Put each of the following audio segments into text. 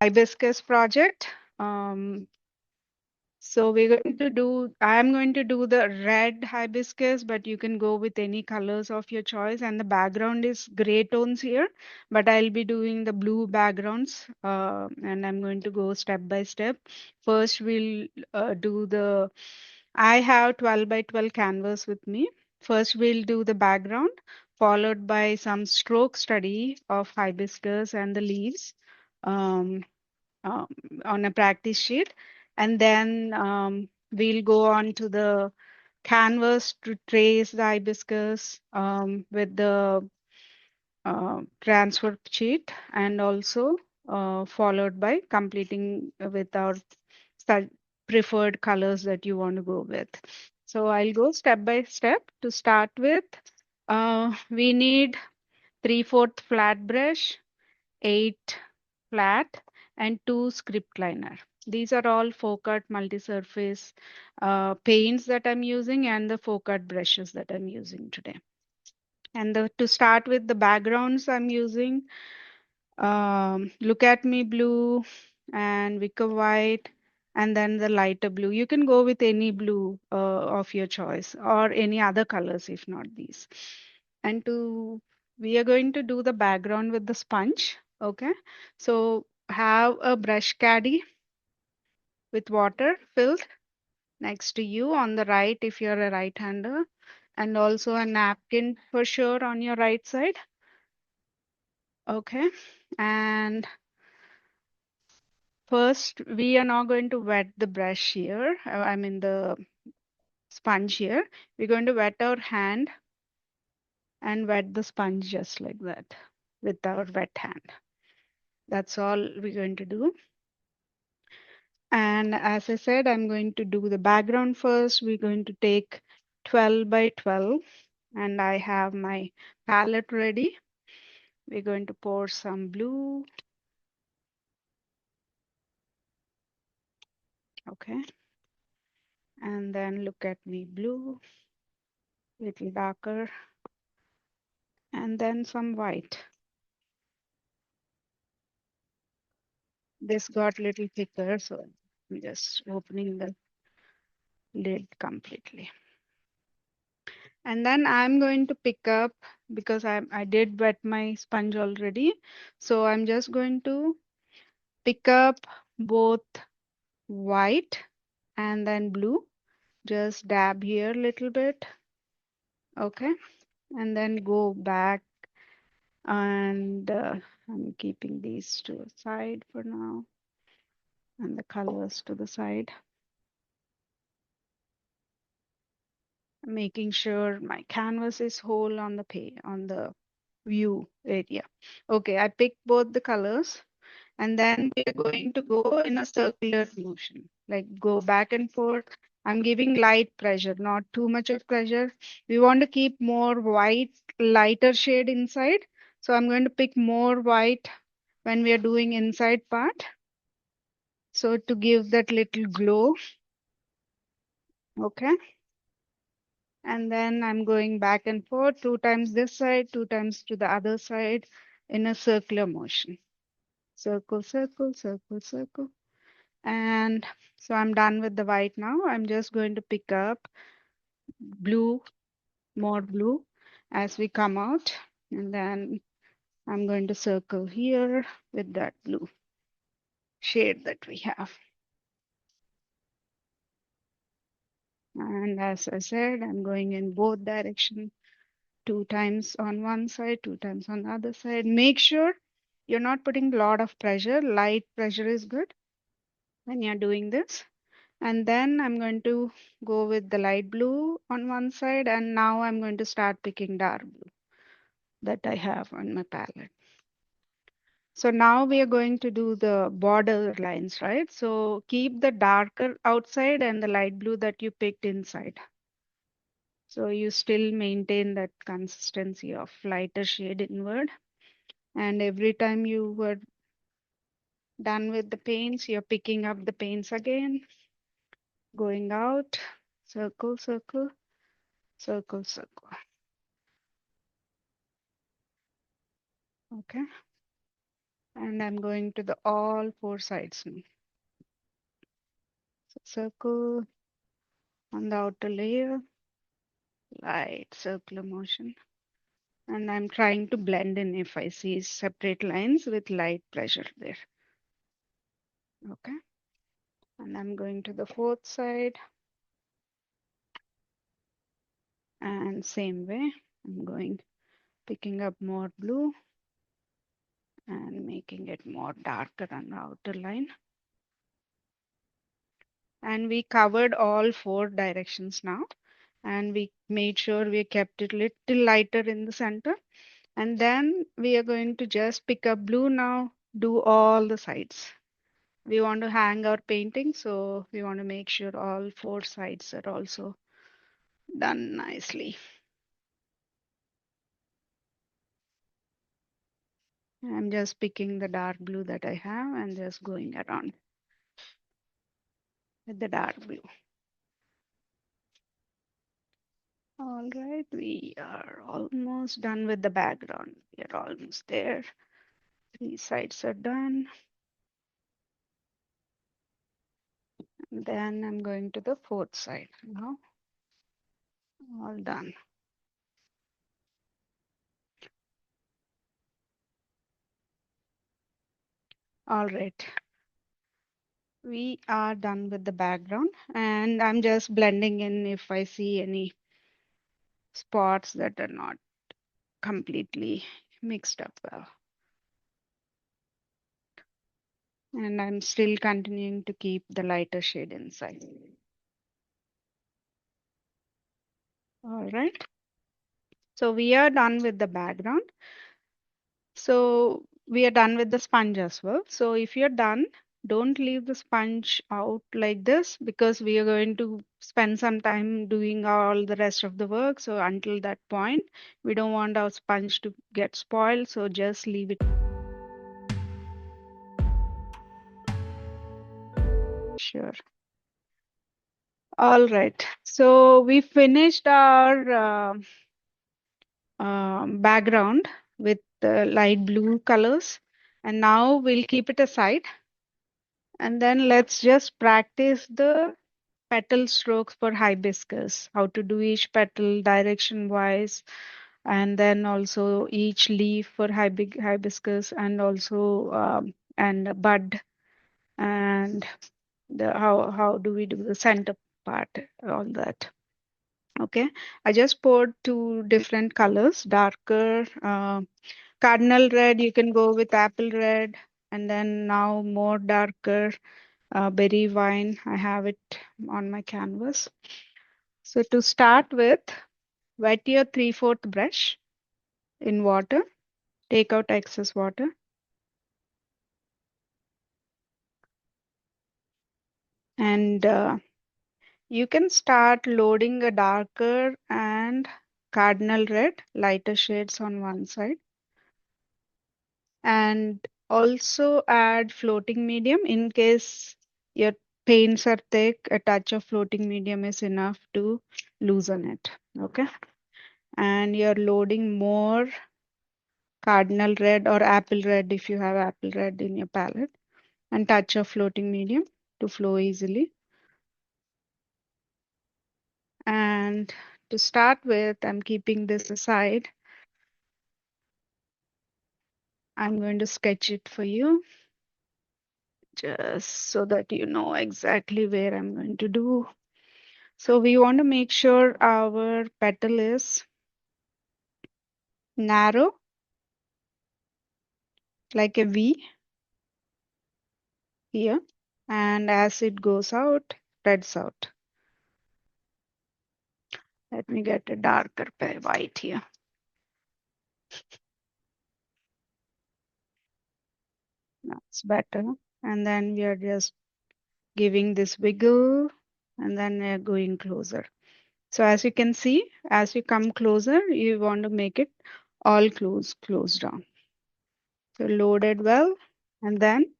hibiscus project. Um, So I'm going to do the red hibiscus, but you can go with any colors of your choice. And the background is gray tones here, but I'll be doing the blue backgrounds. And I'm going to go step by step. First, we'll I have 12 by 12 canvas with me. First, we'll do the background, followed by some stroke study of hibiscus and the leaves. Um, um, on a practice sheet, and then we'll go on to the canvas to trace the hibiscus with the transfer sheet, and also followed by completing with our stu- preferred colors that you want to go with. So I'll go step by step. To start with, we need 3/4 flat brush, 8 flat, and 2 script liner. These are all FolkArt multi-surface paints that I'm using, and the FolkArt brushes that I'm using today. And to start with the backgrounds I'm using, Look at Me blue and Wicker white, and then the lighter blue. You can go with any blue of your choice, or any other colors if not these. And we are going to do the background with the sponge. Okay, so have a brush caddy with water filled next to you on the right if you're a right hander, and also a napkin for sure on your right side. Okay, and first, we are now going to wet the brush here. I mean the sponge here. We're going to wet our hand and wet the sponge just like that with our wet hand. That's all we're going to do. And as I said, I'm going to do the background first. We're going to take 12 by 12, and I have my palette ready. We're going to pour some blue. Okay. And then Look at Me blue, little darker, and then some white. This got little thicker, so I'm just opening the lid completely. And then I'm going to pick up, because I did wet my sponge already. So I'm just going to pick up both white and then blue. Just dab here a little bit. Okay. And then go back, and I'm keeping these to a side for now, and the colors to the side. Making sure my canvas is whole on the view area. Okay, I picked both the colors, and then we're going to go in a circular motion, like go back and forth. I'm giving light pressure, not too much of pressure. We want to keep more white, lighter shade inside. So I'm going to pick more white when we are doing inside part. So to give that little glow, okay. And then I'm going back and forth 2 times this side, 2 times to the other side in a circular motion. Circle, circle, circle, circle. And so I'm done with the white now. I'm just going to pick up blue, more blue as we come out. And then I'm going to circle here with that blue shade that we have. And as I said, I'm going in both directions. 2 times on one side, 2 times on the other side. Make sure you're not putting a lot of pressure. Light pressure is good when you're doing this. And then I'm going to go with the light blue on one side, and now I'm going to start picking dark blue that I have on my palette. So now we are going to do the border lines, right? So keep the darker outside and the light blue that you picked inside. So you still maintain that consistency of lighter shade inward. And every time you were done with the paints, you're picking up the paints again, going out, circle, circle, circle, circle. Okay. And I'm going to the all four sides now. So circle on the outer layer, light circular motion. And I'm trying to blend in if I see separate lines with light pressure there. Okay. And I'm going to the fourth side. And same way, I'm going picking up more blue and making it more darker on the outer line. And we covered all four directions now. And we made sure we kept it little lighter in the center. And then we are going to just pick up blue now, do all the sides. We want to hang our painting, so we want to make sure all four sides are also done nicely. I'm just picking the dark blue that I have and just going around with the dark blue. All right, we are almost done with the background. We are almost there. Three sides are done. Then I'm going to the fourth side now. All done. All right. We are done with the background and I'm just blending in if I see any spots that are not completely mixed up well. And I'm still continuing to keep the lighter shade inside. All right. So we are done with the background. So we are done with the sponge as well. So if you're done, don't leave the sponge out like this because we are going to spend some time doing all the rest of the work. So until that point, we don't want our sponge to get spoiled. So just leave it. Sure. All right. So we finished our background with the light blue colors. And now we'll keep it aside. And then let's just practice the petal strokes for hibiscus, how to do each petal direction wise, and then also each leaf for hibiscus, and also and a bud, and the how do we do the center part, all that. Okay, I just poured two different colors, darker cardinal red. You can go with apple red, and then now more darker berry wine. I have it on my canvas. So to start with, wet your 3/4 brush in water. Take out excess water. And you can start loading a darker and cardinal red, lighter shades on one side. And also add floating medium in case your paints are thick, a touch of floating medium is enough to loosen it. Okay. And you're loading more cardinal red or apple red if you have apple red in your palette, and touch of floating medium to flow easily. And to start with, I'm keeping this aside. I'm going to sketch it for you just so that you know exactly where I'm going to do. So we want to make sure our petal is narrow, like a V here, and as it goes out, spreads out. Let me get a darker white here. That's better. And then we are just giving this wiggle and then we are going closer. So as you can see, as you come closer, you want to make it all close down. So load it well and then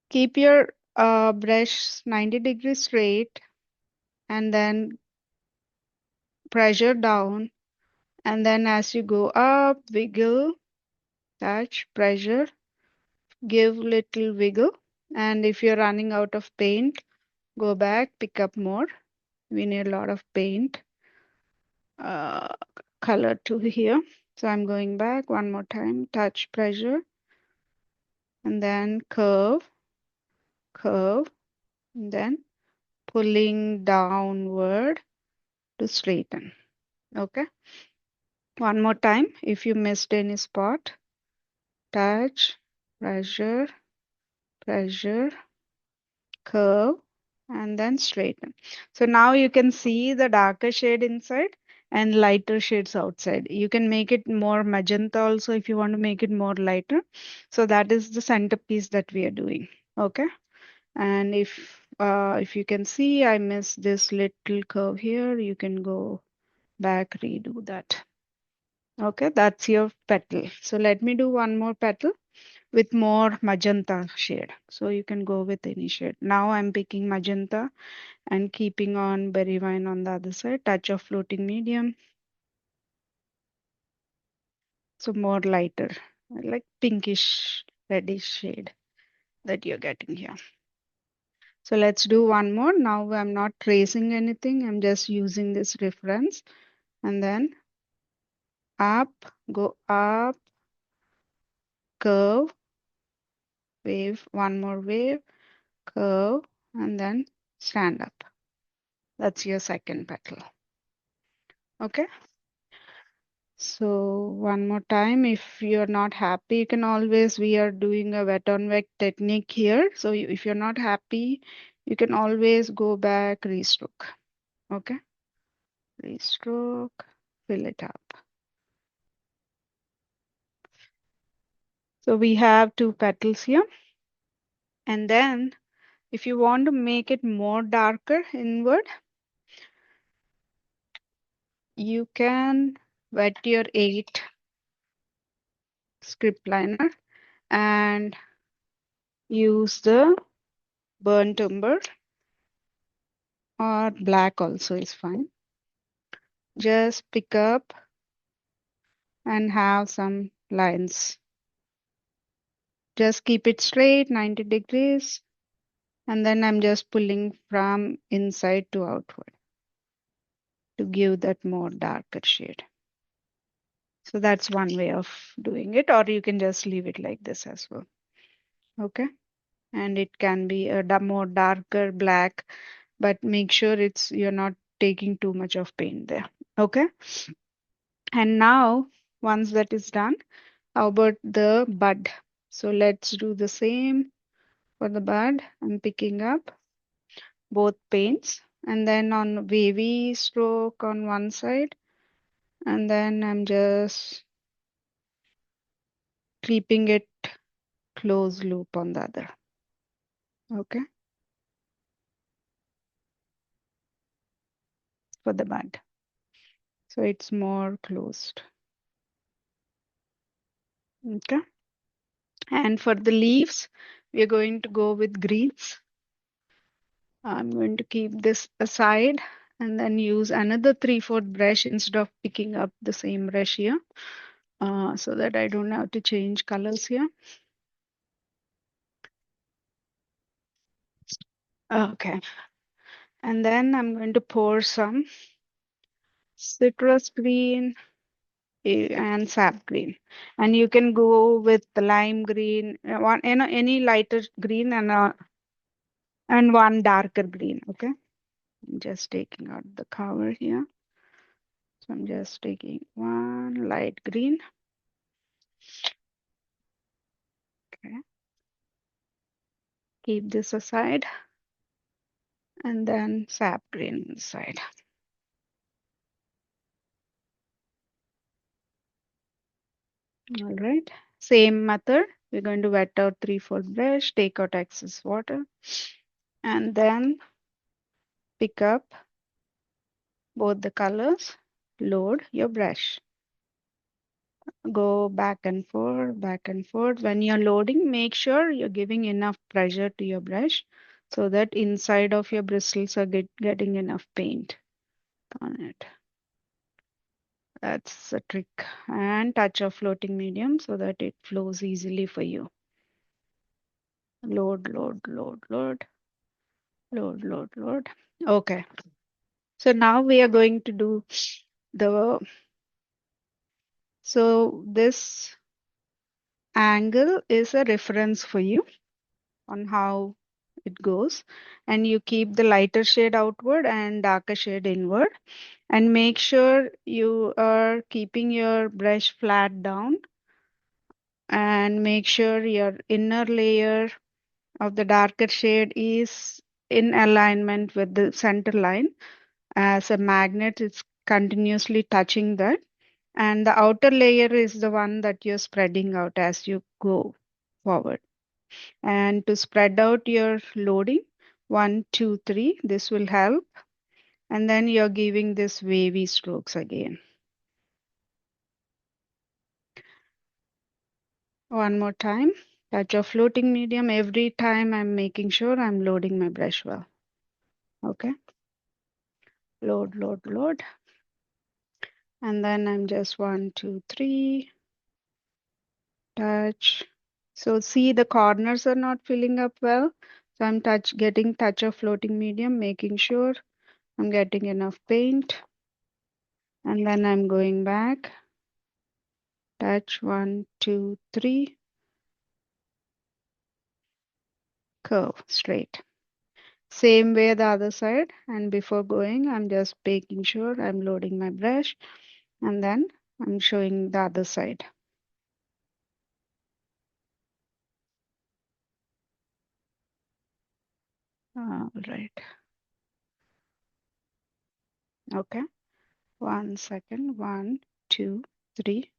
keep your brush 90 degrees straight and then pressure down. And then as you go up, wiggle, touch, pressure. give little wiggle. And if you're running out of paint, go back, pick up more. We need a lot of paint uh, color to here. So I'm going back one more time, touch, pressure, and then curve, curve, and then pulling downward to straighten. Okay. One more time. If you missed any spot, touch, pressure, pressure, curve, and then straighten. So now you can see the darker shade inside and lighter shades outside. You can make it more magenta also if you want to make it more lighter. So that is the centerpiece that we are doing. Okay. And if you can see, I missed this little curve here. You can go back, redo that. Okay, that's your petal. So let me do one more petal with more magenta shade. So you can go with any shade. Now I'm picking magenta and keeping on berry vine on the other side. Touch of floating medium. So more lighter, like pinkish reddish shade that you're getting here. So let's do one more. Now I'm not tracing anything. I'm just using this reference and then up, go up, curve, wave, one more wave, curve, and then stand up. That's your second petal. Okay. So one more time, if you're not happy, you can always, we are doing a wet on wet technique here. So if you're not happy, you can always go back, restroke. Okay. Restroke, fill it up. So we have two petals here. And then if you want to make it more darker inward, you can wet your 8 script liner and use the burnt umber or black also is fine. Just pick up and have some lines. Just keep it straight, 90 degrees. And then I'm just pulling from inside to outward to give that more darker shade. So that's one way of doing it, or you can just leave it like this as well. Okay. And it can be a more darker black, but make sure you're not taking too much of paint there. Okay. And now, once that is done, how about the bud? So let's do the same for the bud. I'm picking up both paints and then on wavy stroke on one side, and then I'm just keeping it close loop on the other. Okay, for the bud. So it's more closed. Okay. And for the leaves, we're going to go with greens. I'm going to keep this aside and then use another 3/4 brush instead of picking up the same brush here, so that I don't have to change colors here. Okay. And then I'm going to pour some citrus green and sap green. And you can go with the lime green, any lighter green and one darker green. Okay. I'm just taking out the cover here. So I'm just taking one light green. Okay. Keep this aside and then sap green inside. All right. Same method. We're going to wet out 3/4 brush, take out excess water, and then pick up both the colors, load your brush. Go back and forth, back and forth. When you're loading, make sure you're giving enough pressure to your brush so that inside of your bristles are getting enough paint on it. That's a trick. And touch of floating medium so that it flows easily for you. Load, load, load, load, load, load, load. Okay. So now we are going to do the, so this angle is a reference for you on how it goes. And you keep the lighter shade outward and darker shade inward. And make sure you are keeping your brush flat down and make sure your inner layer of the darker shade is in alignment with the center line. As a magnet, it's continuously touching that. And the outer layer is the one that you're spreading out as you go forward. And to spread out your loading, 1, 2, 3, this will help. And then you're giving this wavy strokes again. One more time. Touch of floating medium. Every time I'm making sure I'm loading my brush well. Okay. Load, load, load. And then I'm just 1, 2, 3. Touch. So see the corners are not filling up well. So I'm getting touch of floating medium, making sure I'm getting enough paint. And then I'm going back. Touch 1, 2, 3. Curve straight. Same way the other side. And before going, I'm just making sure I'm loading my brush. And then I'm showing the other side. All right. Okay. 1 second. 1, 2, 3.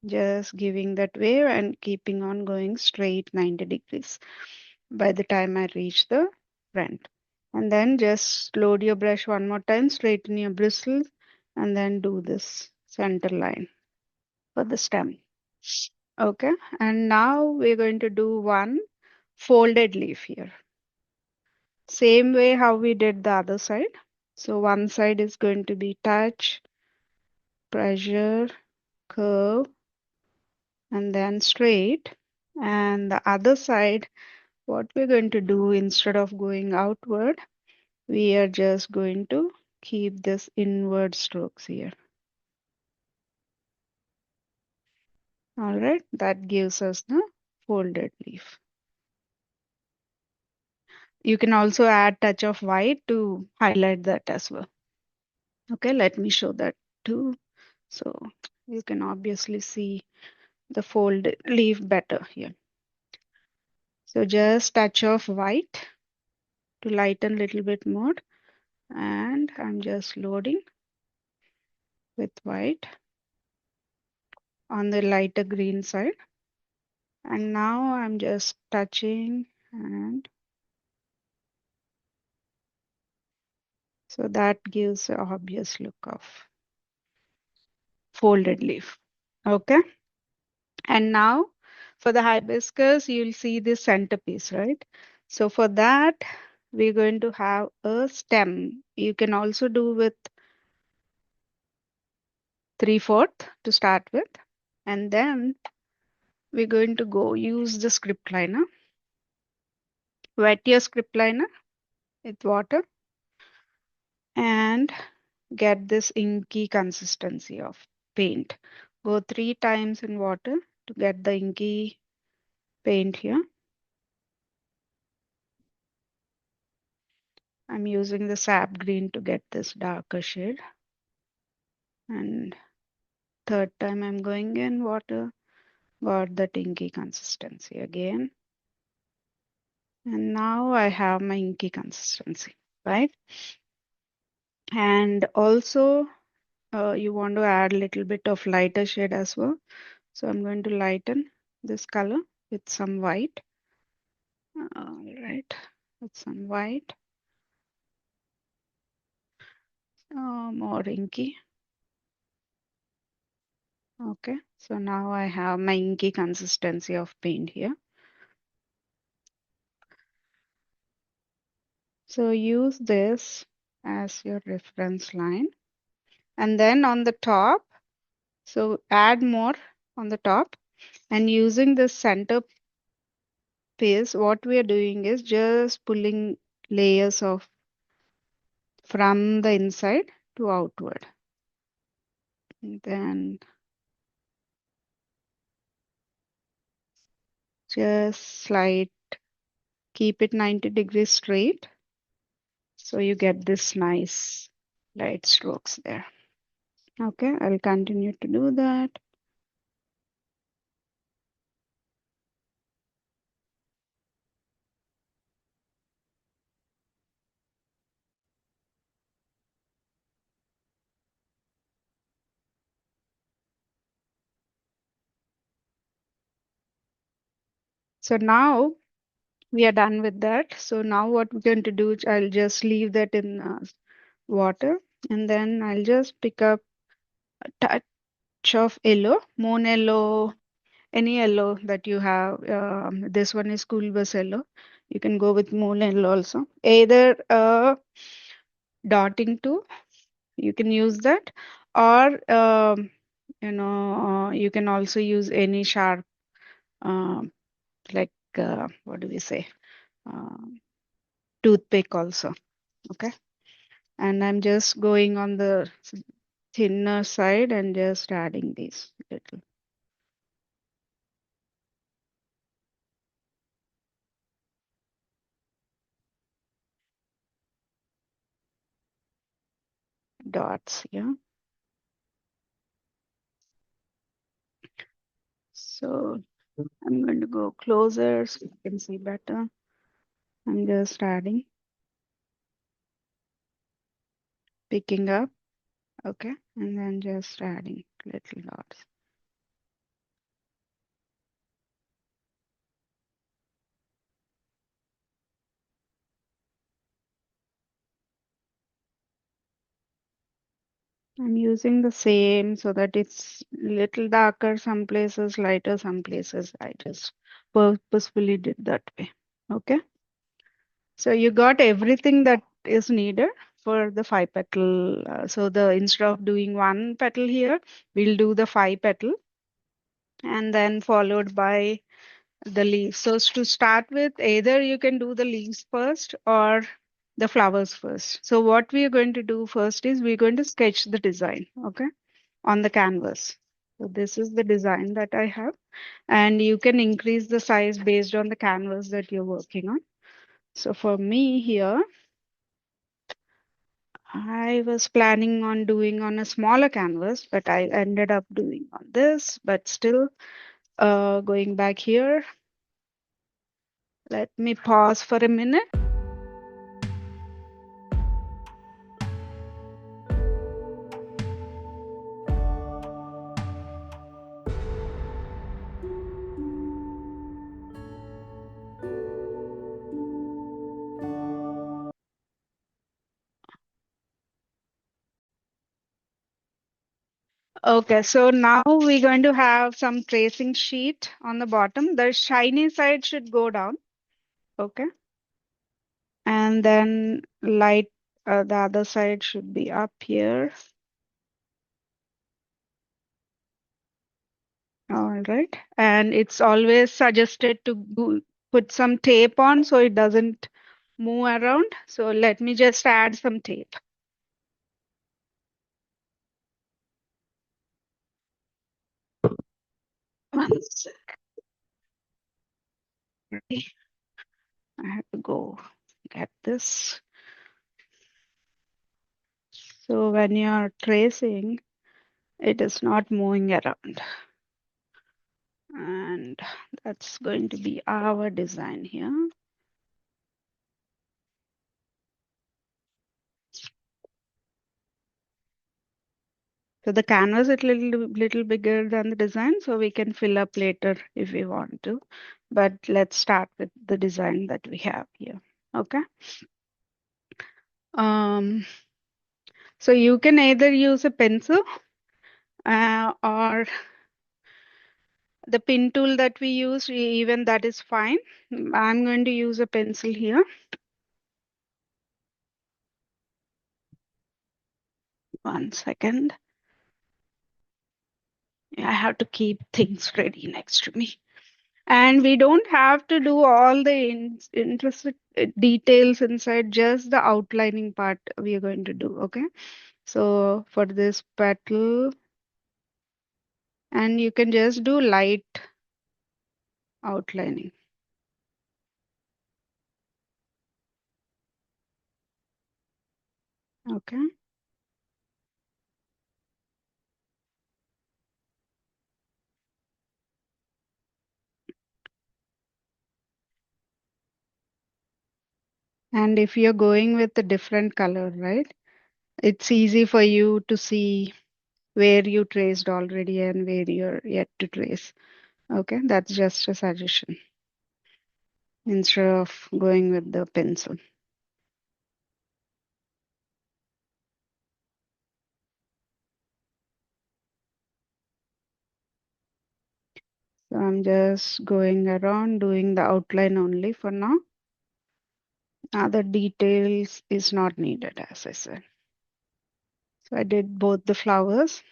Just giving that wave and keeping on going straight 90 degrees by the time I reach the front. And then just load your brush one more time, straighten your bristles, and then do this center line for the stem. Okay, and now we're going to do one folded leaf here. Same way how we did the other side. So one side is going to be touch, pressure, curve, and then straight. And the other side, what we're going to do instead of going outward, we are just going to keep this inward strokes here. All right, that gives us the folded leaf. You can also add touch of white to highlight that as well. Okay, let me show that too. So you can obviously see the folded leaf better here. So just touch of white to lighten a little bit more. And I'm just loading with white on the lighter green side. And now I'm just touching, and so that gives an obvious look of folded leaf. Okay. And now for the hibiscus, you'll see this centerpiece, right? So for that, we're going to have a stem. You can also do with 3/4 to start with. And then we're going to go use the script liner. Wet your script liner with water and get this inky consistency of paint. Go 3 times in water to get the inky paint here. I'm using the sap green to get this darker shade. And third time I'm going in water, got the inky consistency again. And now I have my inky consistency, right? And also you want to add a little bit of lighter shade as well. So I'm going to lighten this color with some white. All right, with some white. More inky. Okay, so now I have my inky consistency of paint here. So use this as your reference line. And then on the top, so add more on the top. And using this center piece, what we are doing is just pulling layers of from the inside to outward. And then just slide, keep it 90 degrees straight. So you get this nice light strokes there. Okay, I'll continue to do that. So now we are done with that. So now what we're going to do, I'll just leave that in water, and then I'll just pick up a touch of yellow, moon yellow, any yellow that you have. This one is school bus yellow. You can go with moon yellow also. Either dotting tool, you can use that, or you can also use any sharp, um, like what do we say, um toothpick also. Okay, and I'm just going on the thinner side and just adding these little dots here. So I'm going to go closer so you can see better. I'm just adding, picking up, okay, and then just adding little dots. I'm using the same so that it's little darker some places, lighter some places. I just purposefully did that way. Okay. So you got everything that is needed for the five petal. So the instead of doing one petal here, we'll do the five petal and then followed by the leaves. So to start with, either you can do the leaves first or the flowers first. So what we are going to do first is we're going to sketch the design, okay, on the canvas. So this is the design that I have, and you can increase the size based on the canvas that you're working on. So for me here, I was planning on doing on a smaller canvas, but I ended up doing on this. But still, going back here, let me pause for a minute. Okay, so now we're going to have some tracing sheet on the bottom. The shiny side should go down. Okay. And then light, the other side should be up here. All right. And it's always suggested to put some tape on so it doesn't move around. So let me just add some tape. One sec. I have to go get this. So when you're tracing, it is not moving around. And that's going to be our design here. So the canvas is a little bigger than the design, so we can fill up later if we want to. But let's start with the design that we have here. Okay. Um, so you can either use a pencil or the pin tool that we use, even that is fine. I'm going to use a pencil here. One second. I have to keep things ready next to me. And we don't have to do all the interesting details inside, just the outlining part we are going to do. Okay. So for this petal, and you can just do light outlining. Okay. And if you're going with a different color, right, it's easy for you to see where you traced already and where you're yet to trace. Okay, that's just a suggestion instead of going with the pencil. So I'm just going around doing the outline only for now. Other details is not needed, as I said. So I did both the flowers,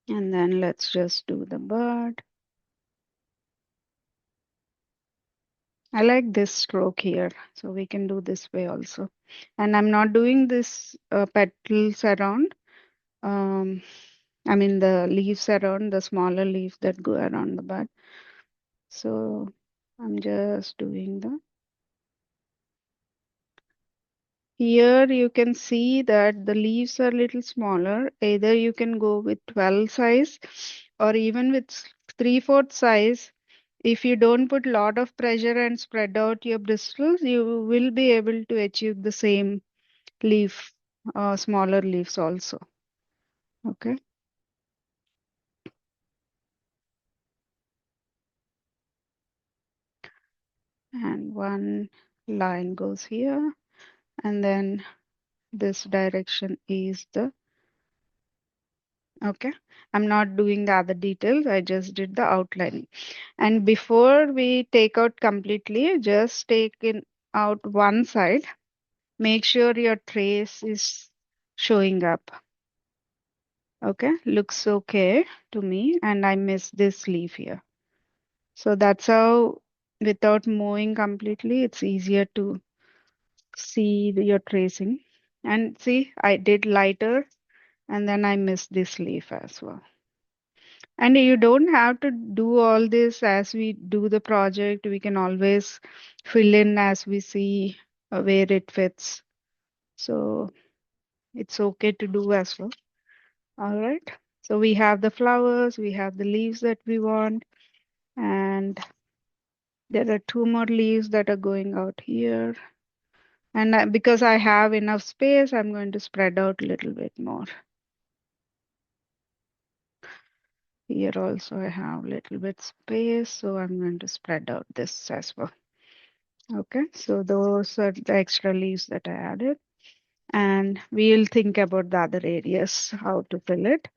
and then let's just do the bird. I like this stroke here, so we can do this way also. And I'm not doing this petals around. Um, I mean the leaves around, the smaller leaves that go around the bud. So I'm just doing the. Here you can see that the leaves are a little smaller. Either you can go with 12 size or even with 3/4 size. If you don't put lot of pressure and spread out your bristles, you will be able to achieve the same leaf, smaller leaves also. Okay. And one line goes here, and then this direction is the. Okay. I'm not doing the other details. I just did the outlining. And before we take out completely, just take in out one side. Make sure your trace is showing up. Okay, looks okay to me. And I missed this leaf here. So that's how, without moving completely, it's easier to see your tracing. And see, I did lighter and then I missed this leaf as well. And you don't have to do all this as we do the project. We can always fill in as we see where it fits. So it's okay to do as well. All right. So we have the flowers, we have the leaves that we want, and there are two more leaves that are going out here. And because I have enough space, I'm going to spread out a little bit more. Here also I have a little bit space, so I'm going to spread out this as well. Okay, so those are the extra leaves that I added. And we'll think about the other areas, how to fill it.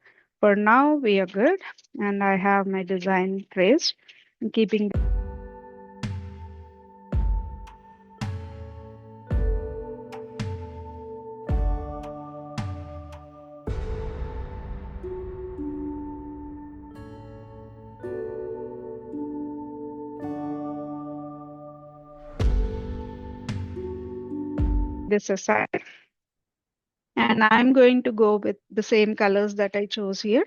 For now, we are good. And I have my design traced and keeping this aside. And I'm going to go with the same colors that I chose here,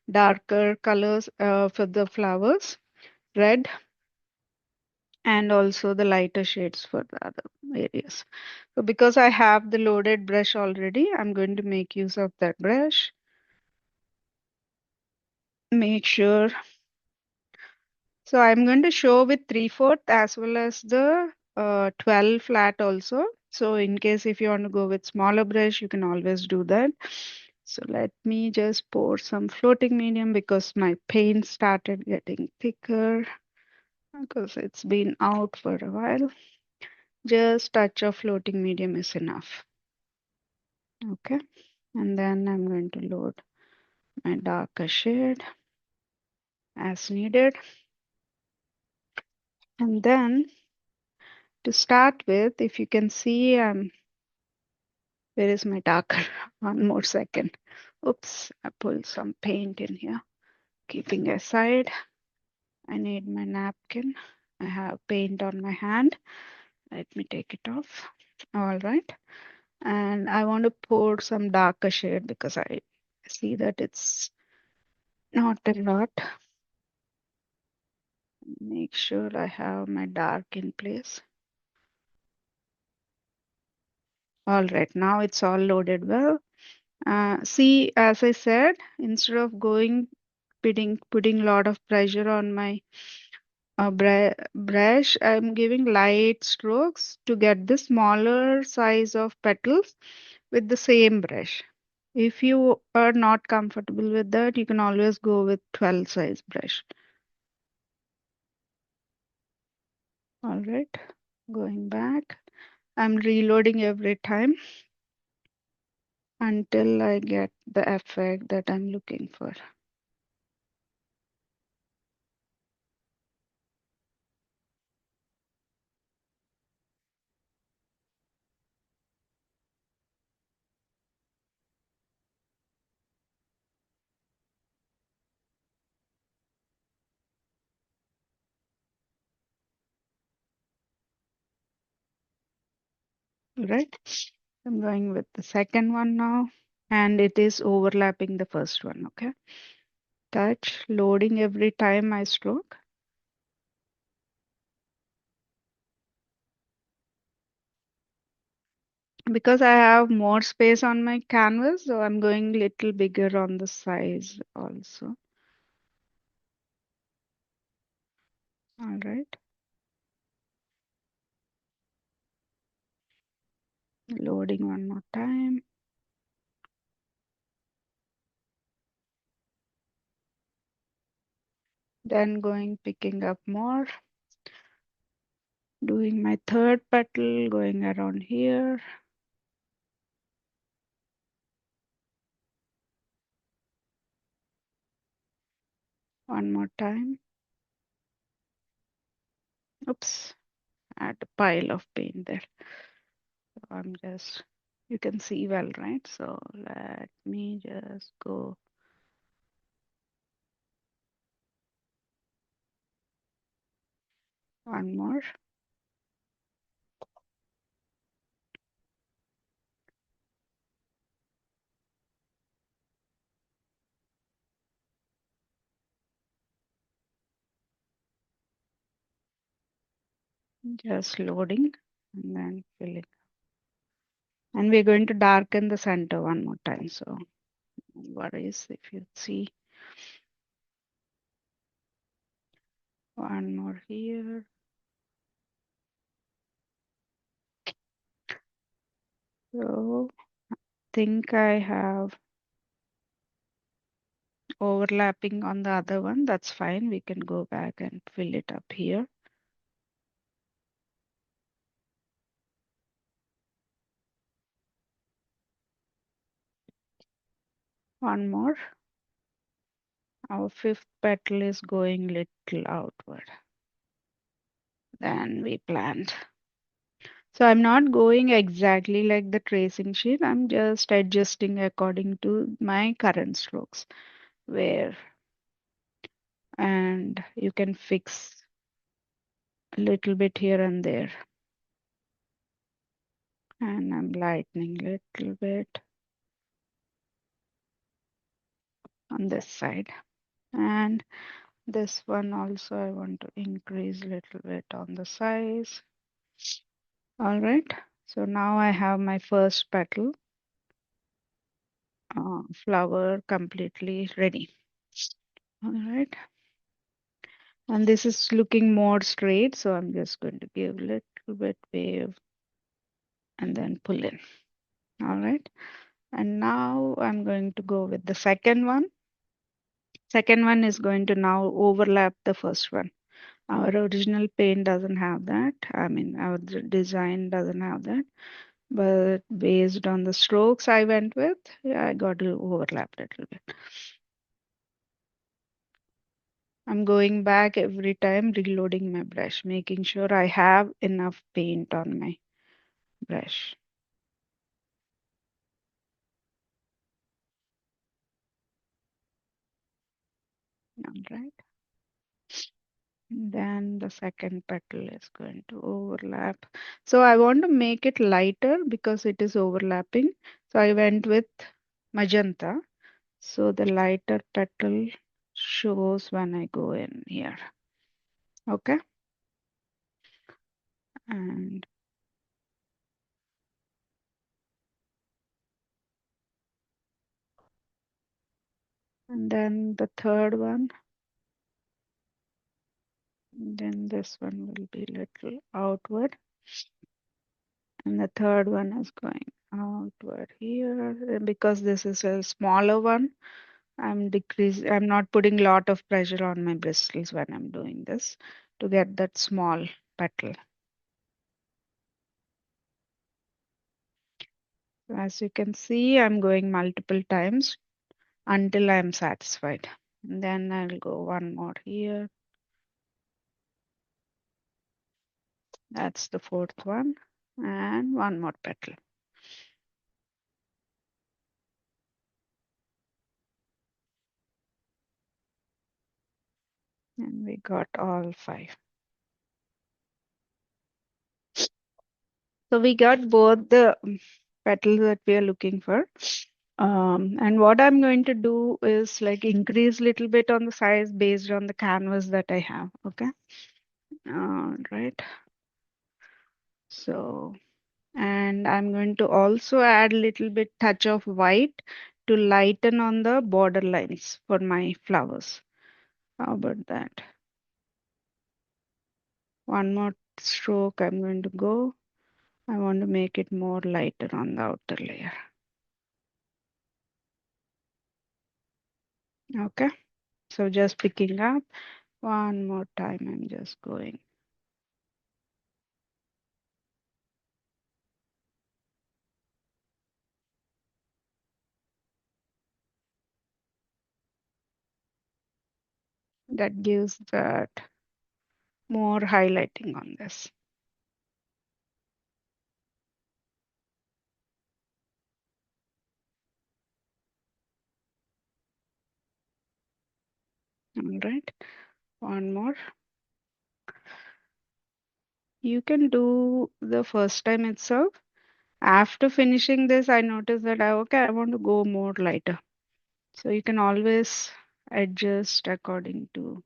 darker colors for the flowers, red, and also the lighter shades for the other areas. So because I have the loaded brush already, I'm going to make use of that brush. Make sure. So I'm going to show with 3/4 as well as the 12 flat also. So in case if you want to go with smaller brush, you can always do that. So let me just pour some floating medium because my paint started getting thicker because it's been out for a while. Just touch of floating medium is enough. Okay. And then I'm going to load my darker shade as needed. And then to start with, if you can see, where is my darker? One more second. Oops, I pulled some paint in here. Keeping aside, I need my napkin. I have paint on my hand. Let me take it off. All right. And I want to pour some darker shade because I see that it's not a lot. Make sure I have my dark in place. All right, now it's all loaded well. See, as I said, instead of putting a lot of pressure on my brush, I'm giving light strokes to get the smaller size of petals with the same brush. If you are not comfortable with that, you can always go with 12 size brush. All right, going back. I'm reloading every time until I get the effect that I'm looking for. Right? I'm going with the second one now, and it is overlapping the first one. Okay. Touch, loading every time I stroke. Because I have more space on my canvas, so I'm going little bigger on the size also. All right. Loading one more time. Then picking up more. Doing my third petal, going around here. One more time. Oops, I had a pile of paint there. So you can see well, right? So let me just go one more. Just loading and then filling. And we're going to darken the center one more time. So no worries if you see one more here. So think I have overlapping on the other one. That's fine. We can go back and fill it up here. One more. Our fifth petal is going little outward than we planned. So I'm not going exactly like the tracing sheet. I'm just adjusting according to my current strokes where and you can fix a little bit here and there. And I'm lightening a little bit on this side. And this one also I want to increase a little bit on the size. All right. So now I have my first petal flower completely ready. All right. And this is looking more straight. So I'm just going to give a little bit wave and then pull in. All right. And now I'm going to go with the second one. Second one is going to now overlap the first one. Our original paint doesn't have that. I mean, our design doesn't have that. But based on the strokes I went with, yeah, I got to overlap a little bit. I'm going back every time, reloading my brush, making sure I have enough paint on my brush. right. Then the second petal is going to overlap. So I want to make it lighter because it is overlapping. So I went with magenta. So the lighter petal shows when I go in here. Okay. And, and then the third one. Then this one will be little outward. And the third one is going outward here. Because this is a smaller one, I'm not putting a lot of pressure on my bristles when I'm doing this to get that small petal. So as you can see, I'm going multiple times until I'm satisfied. And then I'll go one more here. That's the fourth one. And one more petal. And we got all 5. So we got both the petals that we are looking for. And what I'm going to do is like increase little bit on the size based on the canvas that I have. Okay. Right. So, and I'm going to also add little bit touch of white to lighten on the border lines for my flowers. How about that? One more stroke I'm going to go. I want to make it more lighter on the outer layer. Okay. So just picking up one more time. I'm just going. That gives that more highlighting on this. All right. One more. You can do the first time itself. After finishing this, I noticed that I want to go more lighter. So you can always adjust according to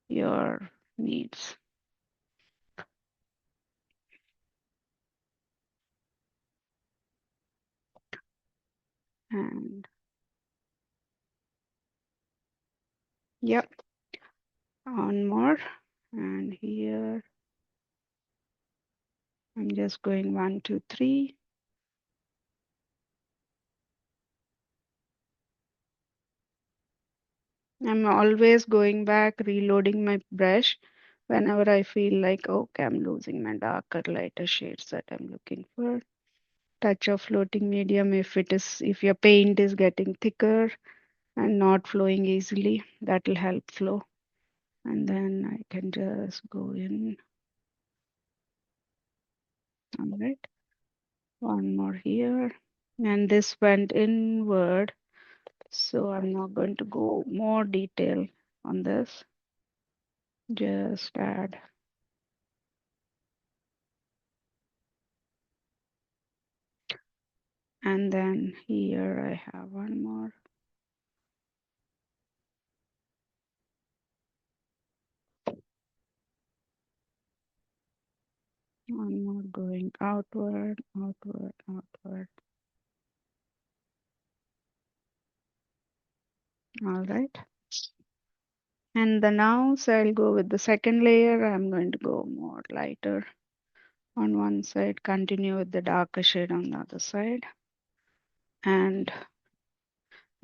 your needs. And yep, one more. And here I'm just going 1, 2, 3. I'm always going back, reloading my brush whenever I feel like, okay, I'm losing my darker, lighter shades that I'm looking for. Touch of floating medium if your paint is getting thicker and not flowing easily, that will help flow. And then I can just go in. All right, one more here. And this went inward, so I'm not going to go more detail on this. Just add. And then here I have one more. One more going outward, outward, outward. All right. And the now, so I'll go with the second layer. I'm going to go more lighter on one side, continue with the darker shade on the other side. And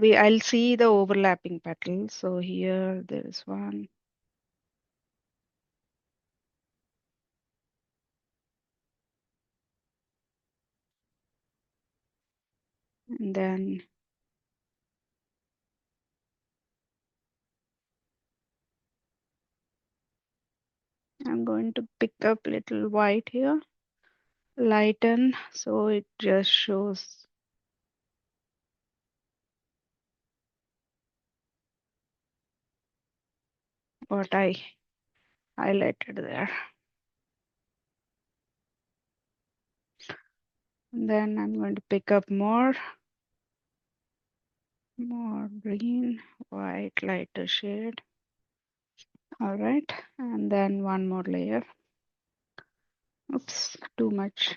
I'll see the overlapping petals. So here there is one. And then I'm going to pick up little white here, lighten, so it just shows. what I highlighted there. And then I'm going to pick up more green, white, lighter shade. All right, and then one more layer. Oops, too much.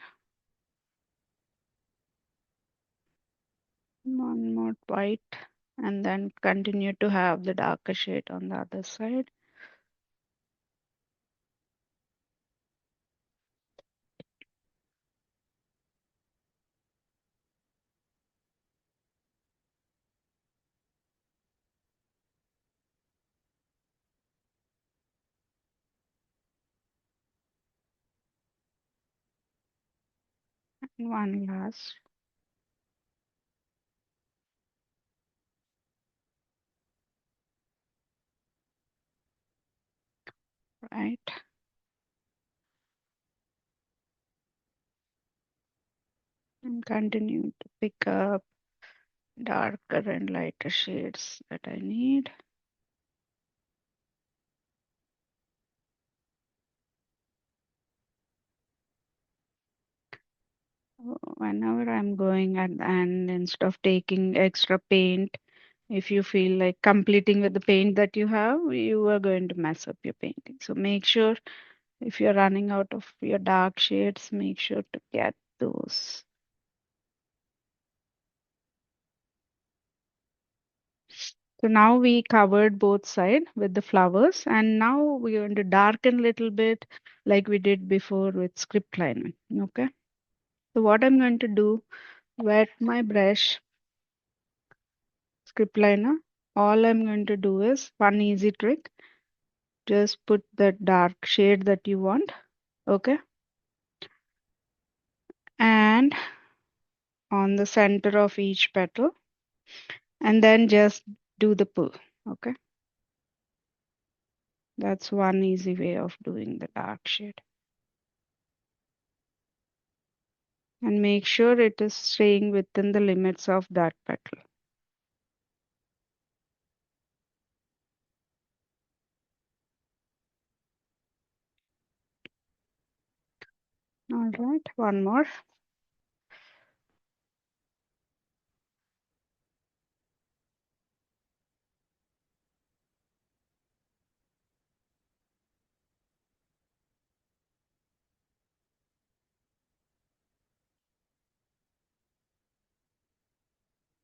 One more white, and then continue to have the darker shade on the other side. And one last. Right. And continue to pick up darker and lighter shades that I need. Whenever I'm going at the end, instead of taking extra paint, if you feel like completing with the paint that you have, you are going to mess up your painting. So make sure if you're running out of your dark shades, make sure to get those. So now we covered both sides with the flowers, and now we're going to darken a little bit like we did before with script liner. Okay. So what I'm going to do, wet my brush, script liner. All I'm going to do is one easy trick. Just put the dark shade that you want. Okay. And on the center of each petal, and then just do the pull. Okay. That's one easy way of doing the dark shade. And make sure it is staying within the limits of that petal. All right, one more.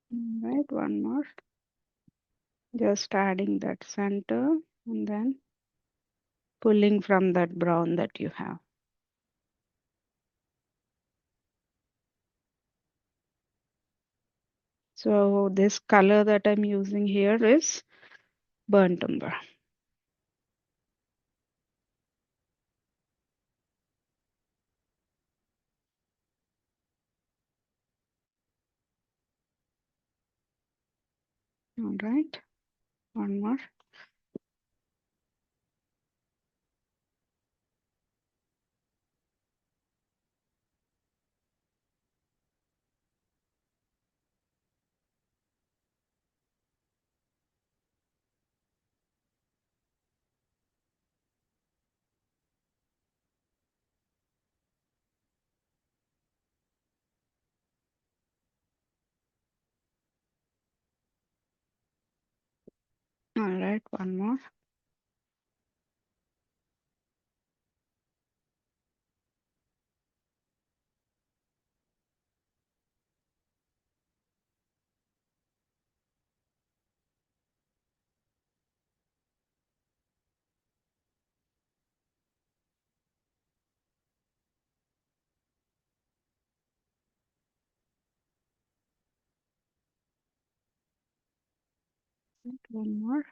All right, one more. Just adding that center and then pulling from that brown that you have. So this color that I'm using here is burnt umber. All right, one more. All right, one more. One more.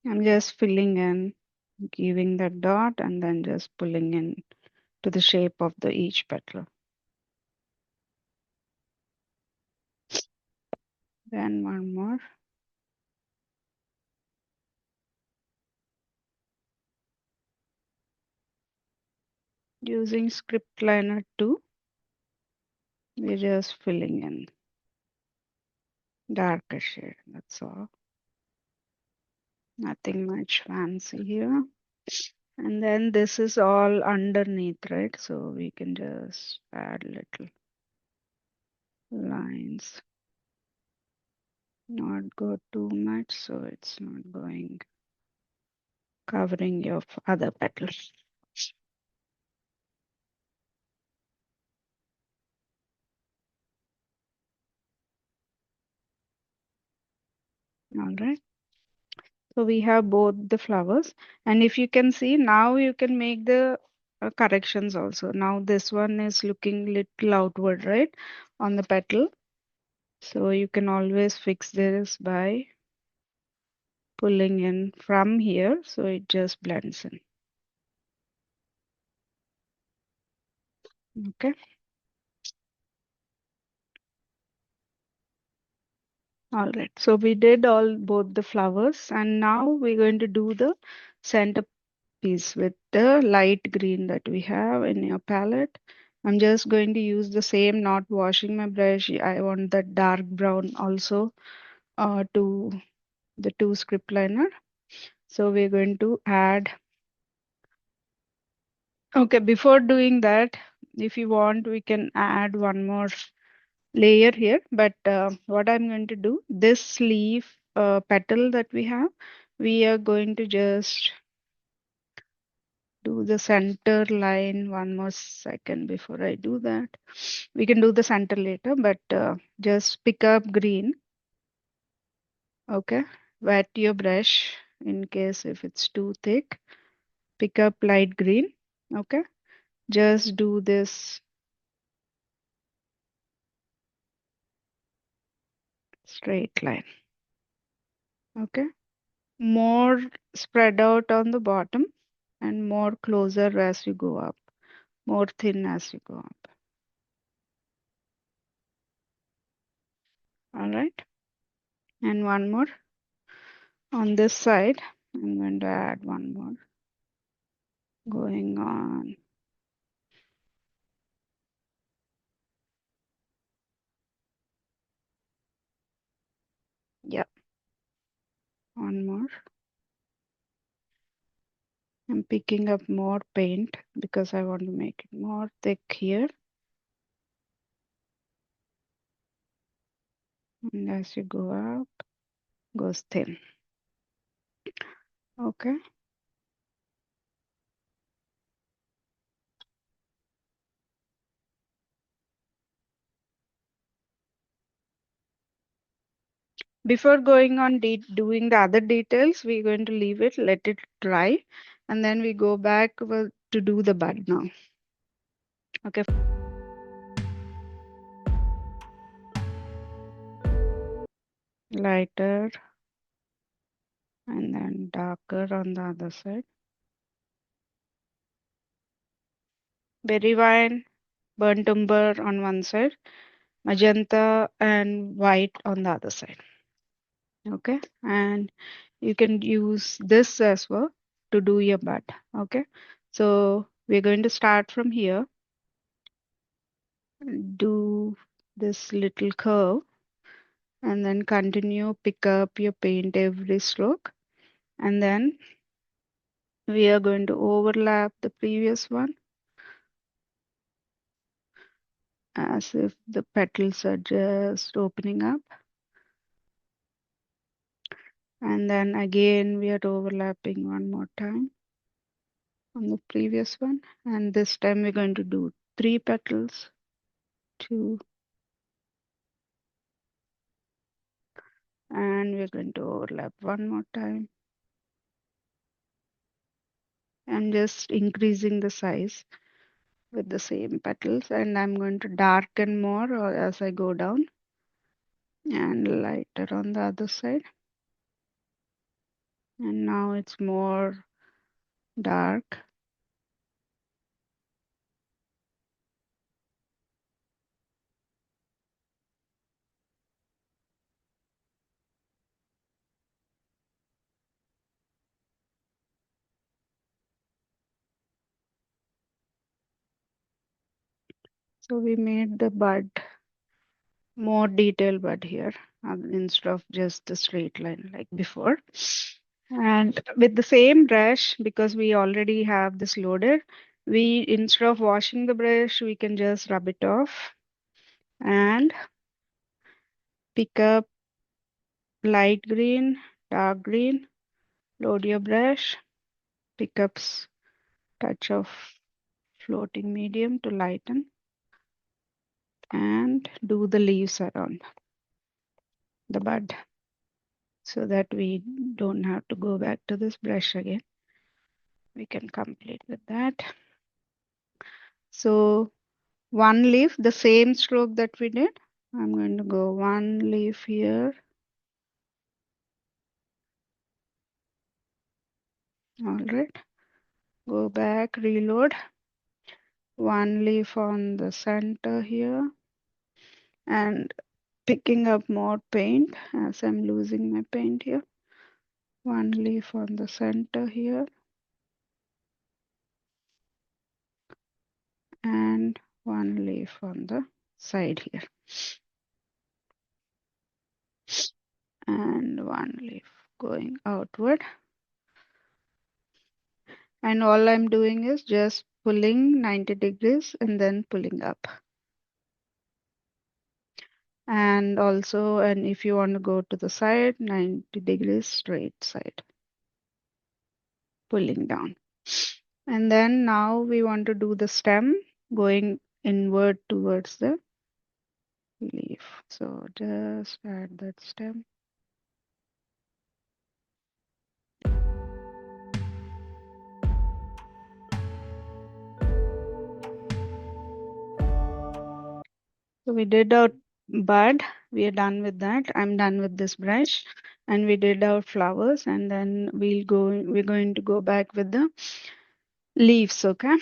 I'm just filling in giving that dot and then just pulling in to the shape of the each petal. Then one more. Using script liner 2, we're just filling in darker shade. That's all. Nothing much fancy here. And then this is all underneath, right? So we can just add little lines. Not go too much so it's not going covering your other petals. All right. So we have both the flowers, and if you can see now, you can make the corrections also. Now this one is looking little outward, right, on the petal. So you can always fix this by pulling in from here, so it just blends in. Okay. All right. So we did all both the flowers, and now we're going to do the center piece with the light green that we have in your palette. I'm just going to use the same, not washing my brush. I want that dark brown also to the two script liner. So we're going to add. Okay, before doing that, if you want, we can add one more layer here. But what I'm going to do, this leaf petal that we have, we are going to just do the center line. One more second before I do that. We can do the center later, but just pick up green. Okay, wet your brush in case if it's too thick. Pick up light green. Okay, just do this straight line. Okay, more spread out on the bottom and more closer as you go up, more thin as you go up. All right, and one more on this side. I'm going to add one more going on. Yep, one more. I'm picking up more paint because I want to make it more thick here. And as you go up, goes thin. Okay. Before going on doing the other details, we're going to leave it, let it dry, and then we go back to do the bud now. Okay. Lighter and then darker on the other side. Berry vine, burnt umber on one side, magenta and white on the other side. Okay, and you can use this as well to do your bud. Okay, so we're going to start from here, do this little curve, and then continue, pick up your paint every stroke, and then we are going to overlap the previous one as if the petals are just opening up. And then again, we are overlapping one more time on the previous one. And this time we're going to do 3 petals, 2, and we're going to overlap one more time. I'm just increasing the size with the same petals, and I'm going to darken more as I go down and lighter on the other side. And now it's more dark, so we made the bud more detailed bud here instead of just the straight line like before. And with the same brush, because we already have this loaded, we instead of washing the brush, we can just rub it off and pick up light green, dark green, load your brush, pick up touch of floating medium to lighten and do the leaves around the bud so that we don't have to go back to this brush again. We can complete with that. So one leaf, the same stroke that we did. I'm going to go one leaf here. All right. Go back, reload. One leaf on the center here. And picking up more paint as I'm losing my paint here. One leaf on the center here. And one leaf on the side here. And one leaf going outward. And all I'm doing is just pulling 90 degrees and then pulling up. And also, and if you want to go to the side, 90 degrees straight side, pulling down. And then now we want to do the stem going inward towards the leaf. So just add that stem. So we did our bud. We are done with that. I'm done with this brush. And we did our flowers, and then we're going to go back with the leaves, okay?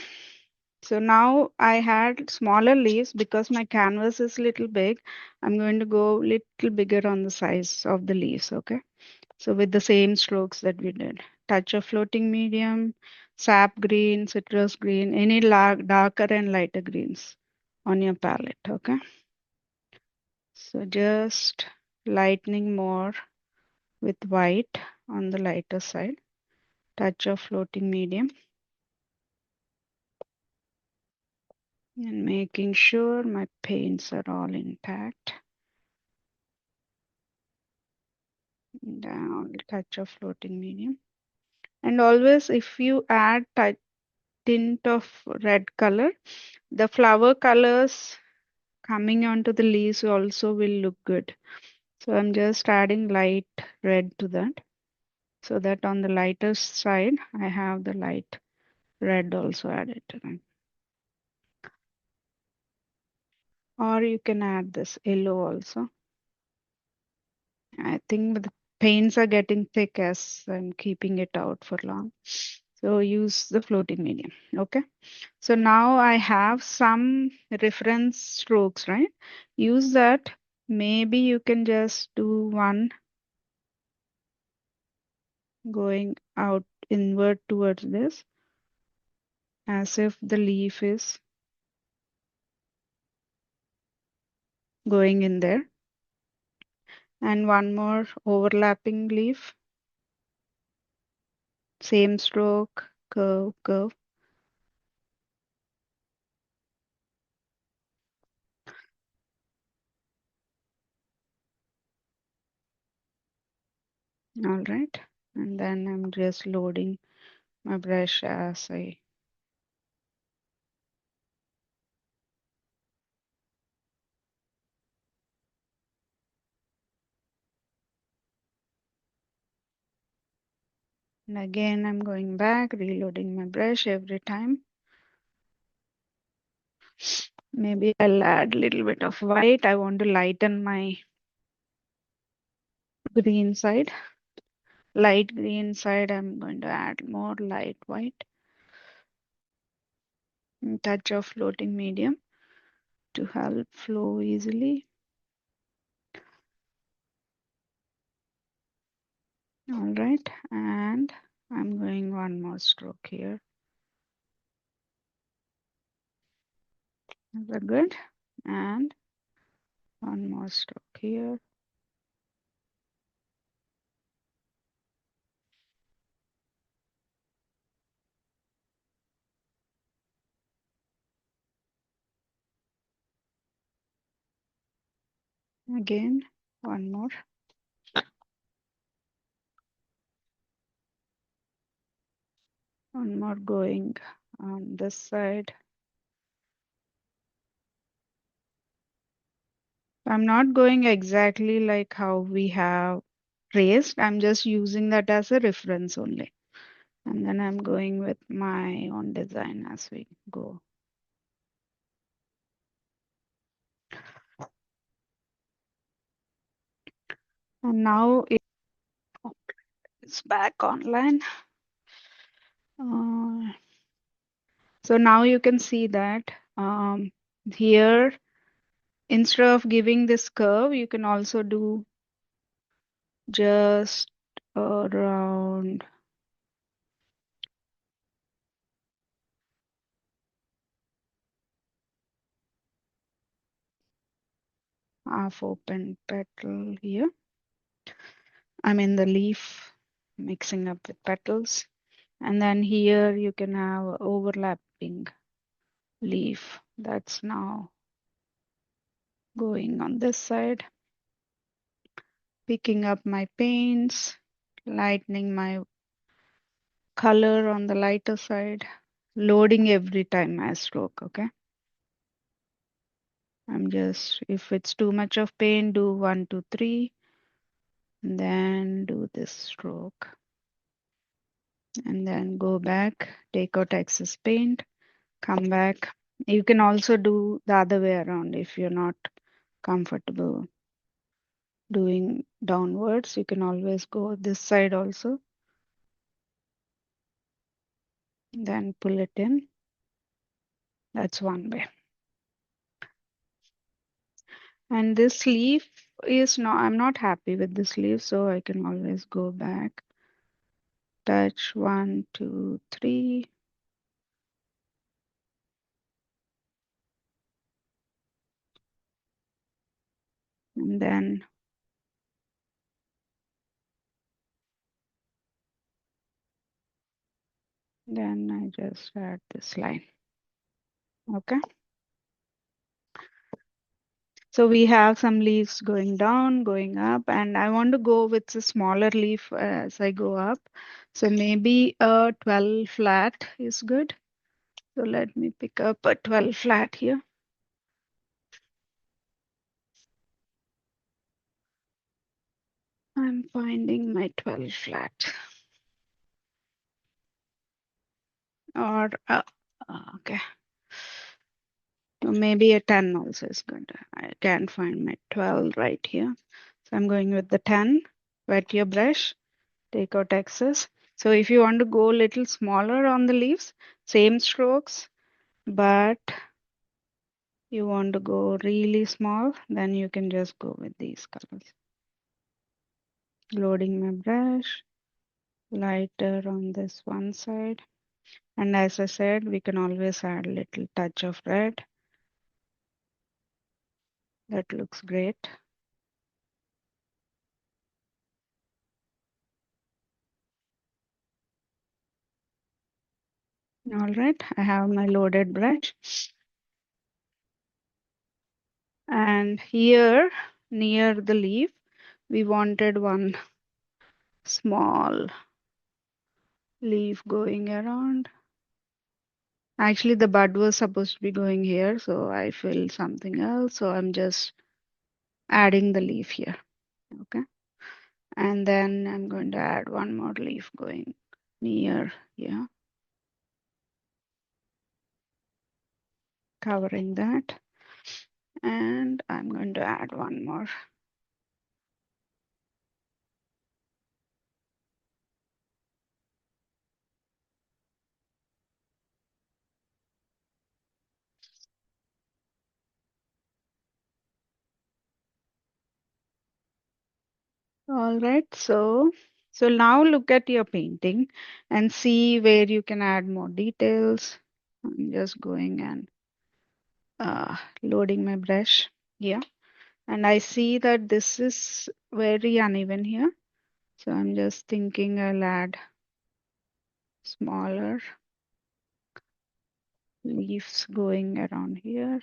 So now I had smaller leaves because my canvas is little big. I'm going to go little bigger on the size of the leaves, okay? So with the same strokes that we did. Touch of floating medium, sap green, citrus green, any darker and lighter greens on your palette, okay? So just lightening more with white on the lighter side. Touch of floating medium. And making sure my paints are all intact. Down, touch of floating medium. And always if you add tint of red color, the flower colors coming onto the leaves also will look good. So I'm just adding light red to that so that on the lighter side I have the light red also added to them. Or you can add this yellow also. I think the paints are getting thick as I'm keeping it out for long. So use the floating medium. Okay. So now I have some reference strokes, right? Use that. Maybe you can just do one going out inward towards this as if the leaf is going in there. And one more overlapping leaf. Same stroke, curve, curve. All right. And then I'm just loading my brush as I and again I'm going back, reloading my brush every time. Maybe I'll add a little bit of white. I want to lighten my green side, light green side, I'm going to add more light white, and touch of floating medium to help flow easily. All right, and I'm going one more stroke here. Is that good? And one more stroke here. Again, one more. One more going on this side. I'm not going exactly like how we have traced. I'm just using that as a reference only. And then I'm going with my own design as we go. And now it's back online. Uh, so now you can see that here, instead of giving this curve, you can also do just around half open petal here. I mean the leaf mixing up with petals. And then here you can have overlapping leaf that's now going on this side. Picking up my paints, lightening my color on the lighter side, loading every time I stroke, okay? I'm just, if it's too much of paint, do 1, 2, 3, then do this stroke. And then go back, take out excess paint, come back. You can also do the other way around if you're not comfortable doing downwards. You can always go this side also, then pull it in. That's one way. And this leaf is not, I'm not happy with this leaf, so I can always go back, touch 1, 2, 3. And then I just add this line. Okay. So we have some leaves going down, going up, and I want to go with a smaller leaf as I go up. So maybe a 12 flat is good. So let me pick up a 12 flat here. I'm finding my 12 flat. Or, okay. So maybe a 10 also is good. I can't find my 12 right here. So I'm going with the 10. Wet your brush, take out excess. So if you want to go a little smaller on the leaves, same strokes, but you want to go really small, then you can just go with these colors. Loading my brush, lighter on this one side. And as I said, we can always add a little touch of red. That looks great. All right, I have my loaded brush. And here near the leaf, we wanted one small leaf going around. Actually, the bud was supposed to be going here, so I filled something else. So I'm just adding the leaf here. Okay. And then I'm going to add one more leaf going near here, covering that. And I'm going to add one more. All right, so now look at your painting and see where you can add more details. I'm just going and loading my brush here, and I see that this is very uneven here. So I'm just thinking I'll add smaller leaves going around here.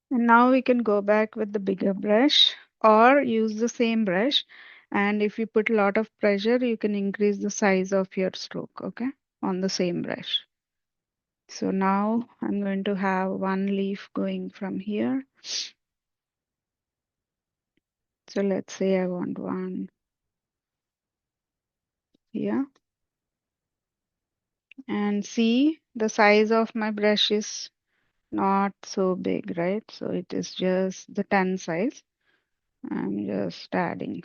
And now we can go back with the bigger brush or use the same brush. And if you put a lot of pressure, you can increase the size of your stroke, okay, on the same brush. So now I'm going to have one leaf going from here. So let's say I want one here. And see, the size of my brush is not so big, right? So it is just the 10 size. I'm just adding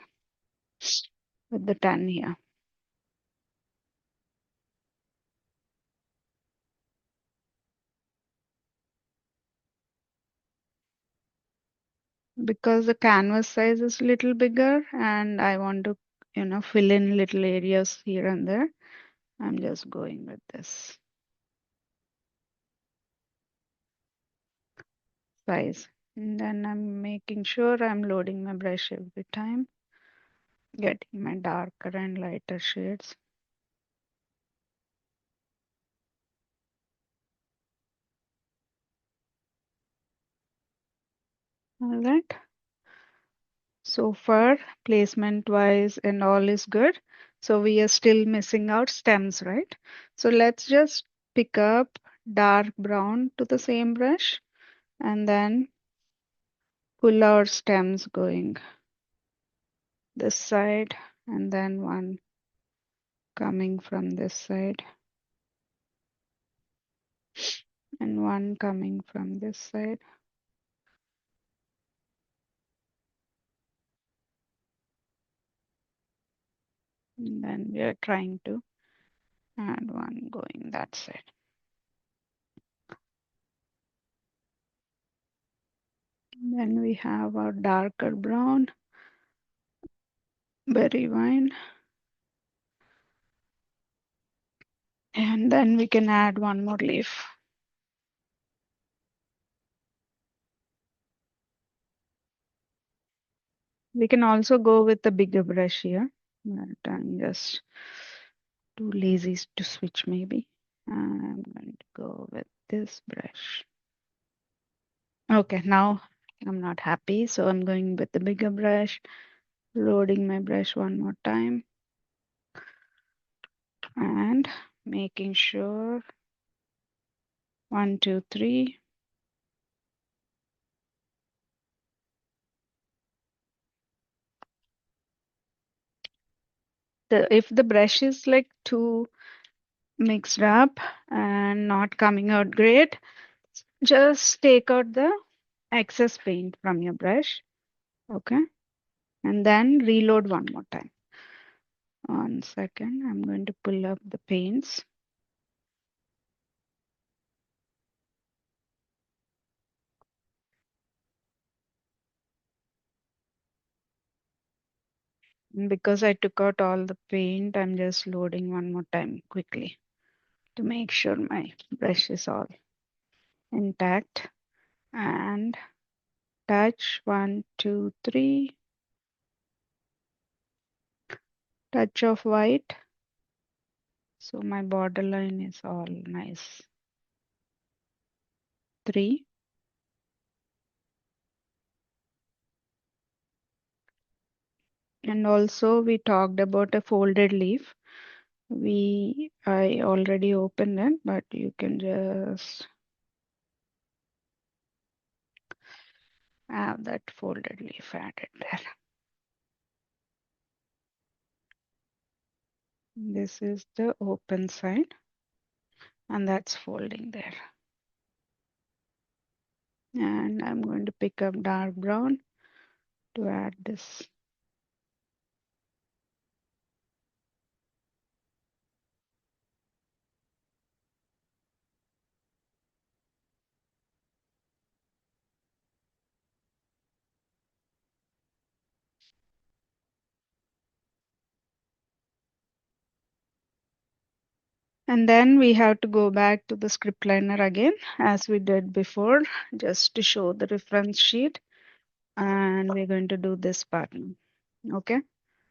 with the 10 here. Because the canvas size is little bigger and I want to, fill in little areas here and there. I'm just going with this size. And then I'm making sure I'm loading my brush every time, getting my darker and lighter shades. All right. So far, placement wise and all is good. So we are still missing out stems, right? So let's just pick up dark brown to the same brush and then pull our stems going this side and then one coming from this side and one coming from this side. And then we are trying to add one going that side. Then we have our darker brown berry vine. And then we can add one more leaf. We can also go with the bigger brush here, but I'm just too lazy to switch maybe. I'm going to go with this brush. Okay, now I'm not happy, so I'm going with the bigger brush, loading my brush one more time and making sure 1, 2, 3. If the brush is like too mixed up and not coming out great, just take out the excess paint from your brush, okay, and then reload one more time. 1 second, I'm going to pull up the paints. And because I took out all the paint, I'm just loading one more time quickly to make sure my brush is all intact. And touch 1, 2, 3, touch of white. So my borderline is all nice. 3. And also we talked about a folded leaf. I already opened it, but you can just have that folded leaf added there. This is the open side, and that's folding there. And I'm going to pick up dark brown to add this. And then we have to go back to the script liner again, as we did before, just to show the reference sheet. And we're going to do this pattern. Okay.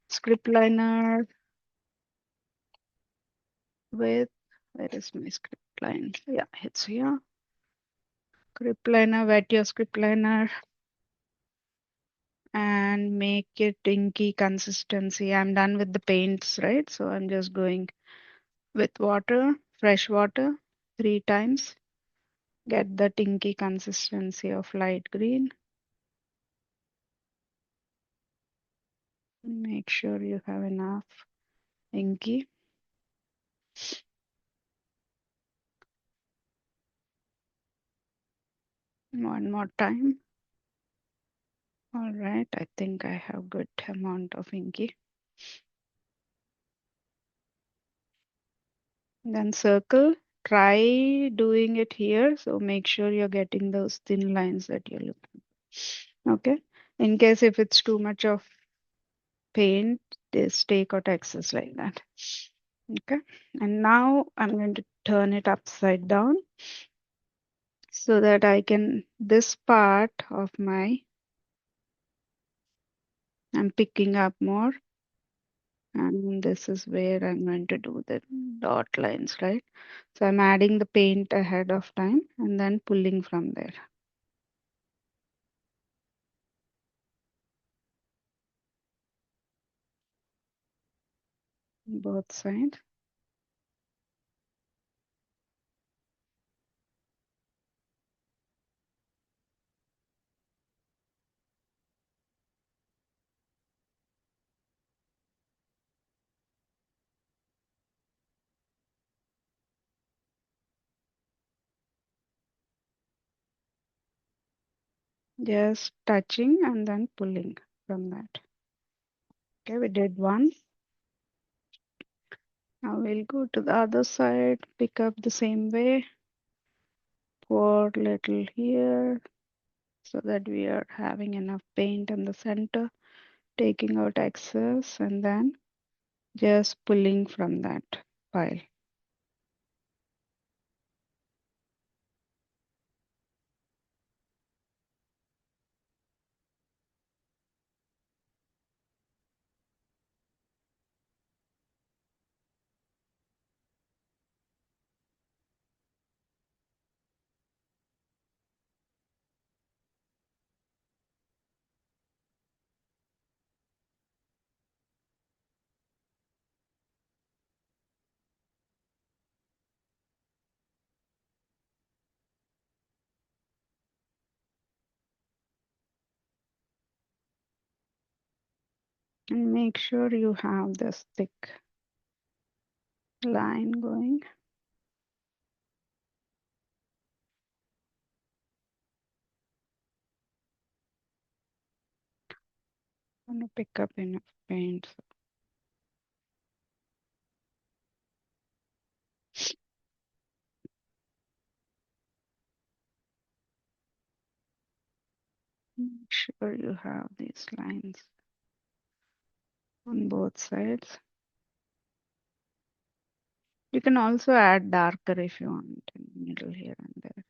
Script liner with, where is my script line? Yeah, it's here. Script liner, wet your script liner and make it inky consistency. I'm done with the paints, right? So I'm just going with water, fresh water, 3 times. Get the inky consistency of light green. Make sure you have enough inky. One more time. All right, I think I have good amount of inky. Then circle. Try doing it here. So make sure you're getting those thin lines that you're looking. Okay. In case if it's too much of paint, just take out excess like that. Okay. And now I'm going to turn it upside down so that I can, this part of my, I'm picking up more. And this is where I'm going to do the dot lines, right? So I'm adding the paint ahead of time and then pulling from there. Both sides. Just touching and then pulling from that. Okay, we did one. Now we'll go to the other side, pick up the same way, pour little here so that we are having enough paint in the center, taking out excess and then just pulling from that pile. And make sure you have this thick line going. I'm gonna pick up enough paint. Make sure you have these lines on both sides. You can also add darker if you want in the middle here and there.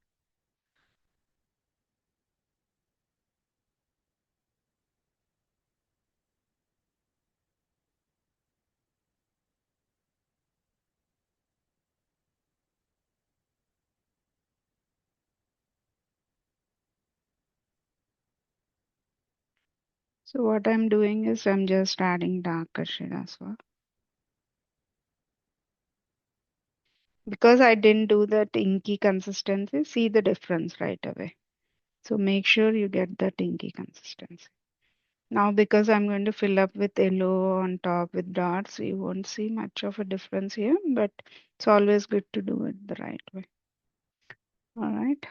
So what I'm doing is I'm just adding darker shade as well. Because I didn't do that inky consistency, see the difference right away. So make sure you get that inky consistency. Now because I'm going to fill up with yellow on top with dots, you won't see much of a difference here, but it's always good to do it the right way. All right.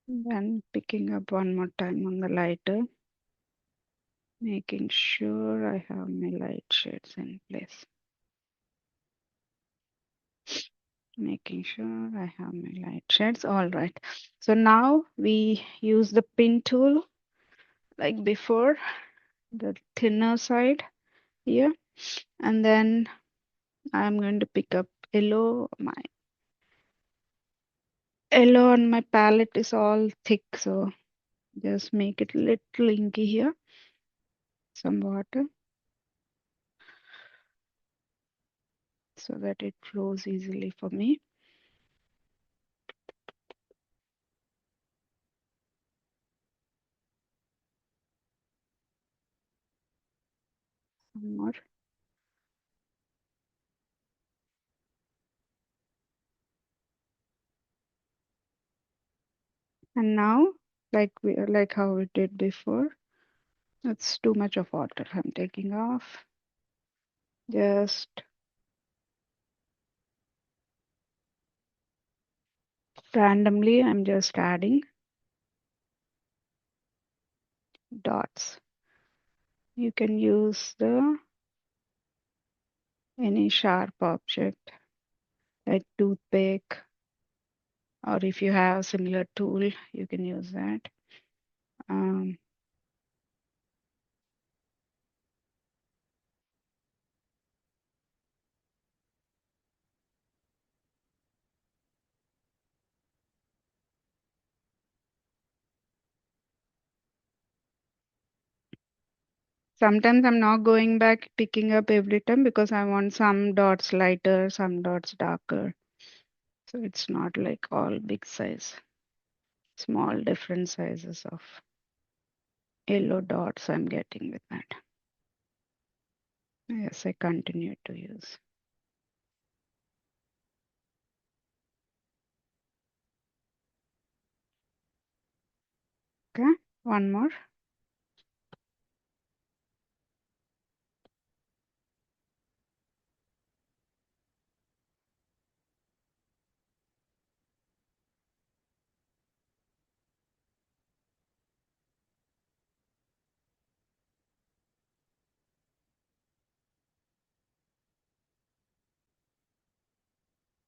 Then picking up one more time on the lighter, making sure I have my light shades in place. Making sure I have my light shades. All right. So now we use the pin tool like before, the thinner side here. And then I'm going to pick up yellow. My yellow on my palette is all thick, so just make it a little inky here. Some water so that it flows easily for me. Some more. And now, like how we did before, that's too much of water. I'm taking off. Just randomly, I'm just adding dots. You can use the any sharp object like toothpick, or if you have a similar tool, you can use that. Um, Sometimes I'm not going back picking up every time because I want some dots lighter, some dots darker. So it's not like all big size, small different sizes of yellow dots I'm getting with that. Yes, I continue to use. Okay, one more.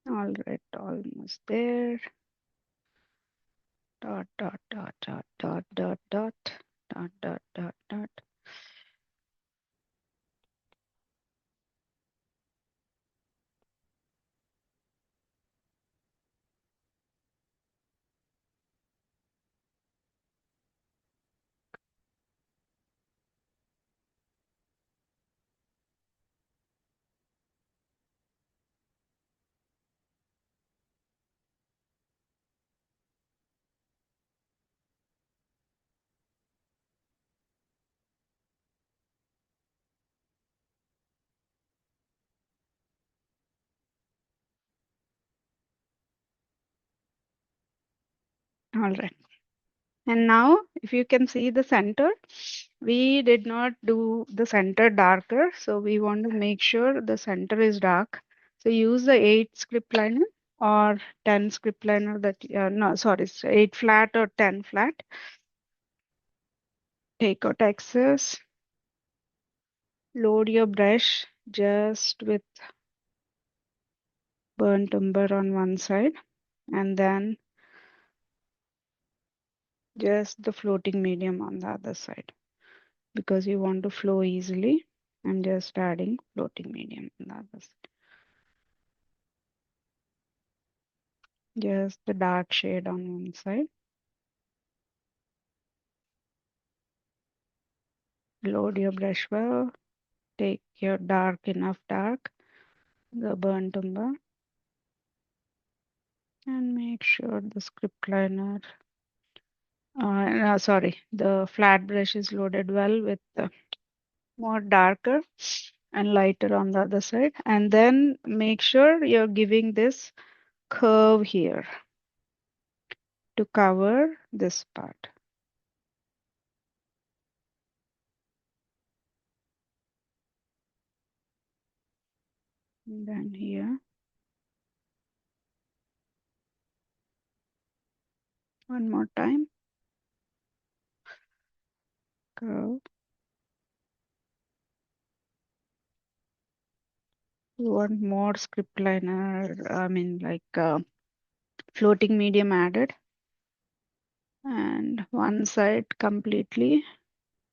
All right, almost there. Dot, dot, dot, dot, dot, dot, dot, dot, dot, dot, dot. All right. And now, if you can see the center, we did not do the center darker. So we want to make sure the center is dark. So use the 8 script liner or 10 script liner that, no, sorry, it's 8 flat or 10 flat. Take out excess, load your brush just with burnt umber on one side, and then just the floating medium on the other side. Because you want to flow easily, I'm just adding floating medium on the other side. Just the dark shade on one side. Load your brush well. Take your dark enough dark, the burnt umber, and make sure the script liner, sorry, the flat brush is loaded well with more darker and lighter on the other side. And then make sure you're giving this curve here to cover this part. And then here. One more time. Curve. One more script liner, I mean like floating medium added, and one side completely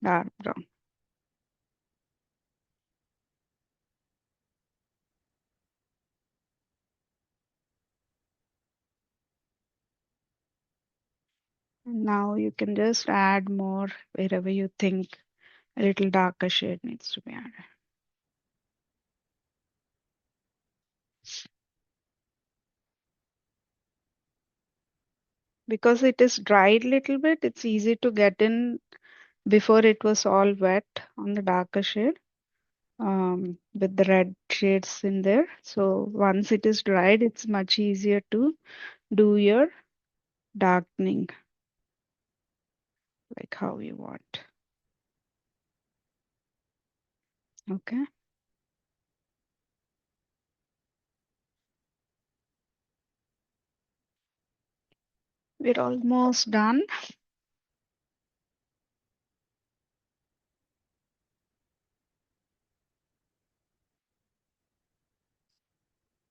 dark brown. And now you can just add more wherever you think a little darker shade needs to be added. Because it is dried little bit, it's easy to get in before it was all wet on the darker shade with the red shades in there. So once it is dried, it's much easier to do your darkening like how you want. Okay, we're almost done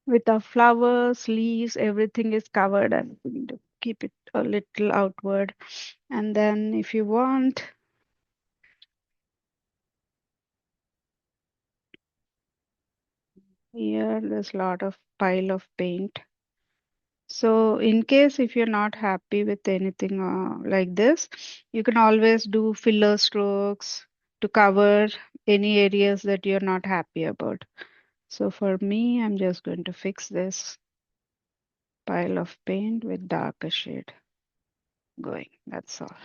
with our flowers, leaves, everything is covered, and we need to keep it a little outward. And then if you want, here there's a lot of pile of paint. So in case if you're not happy with anything like this, you can always do filler strokes to cover any areas that you're not happy about. So for me, I'm just going to fix this pile of paint with darker shade going. That's all.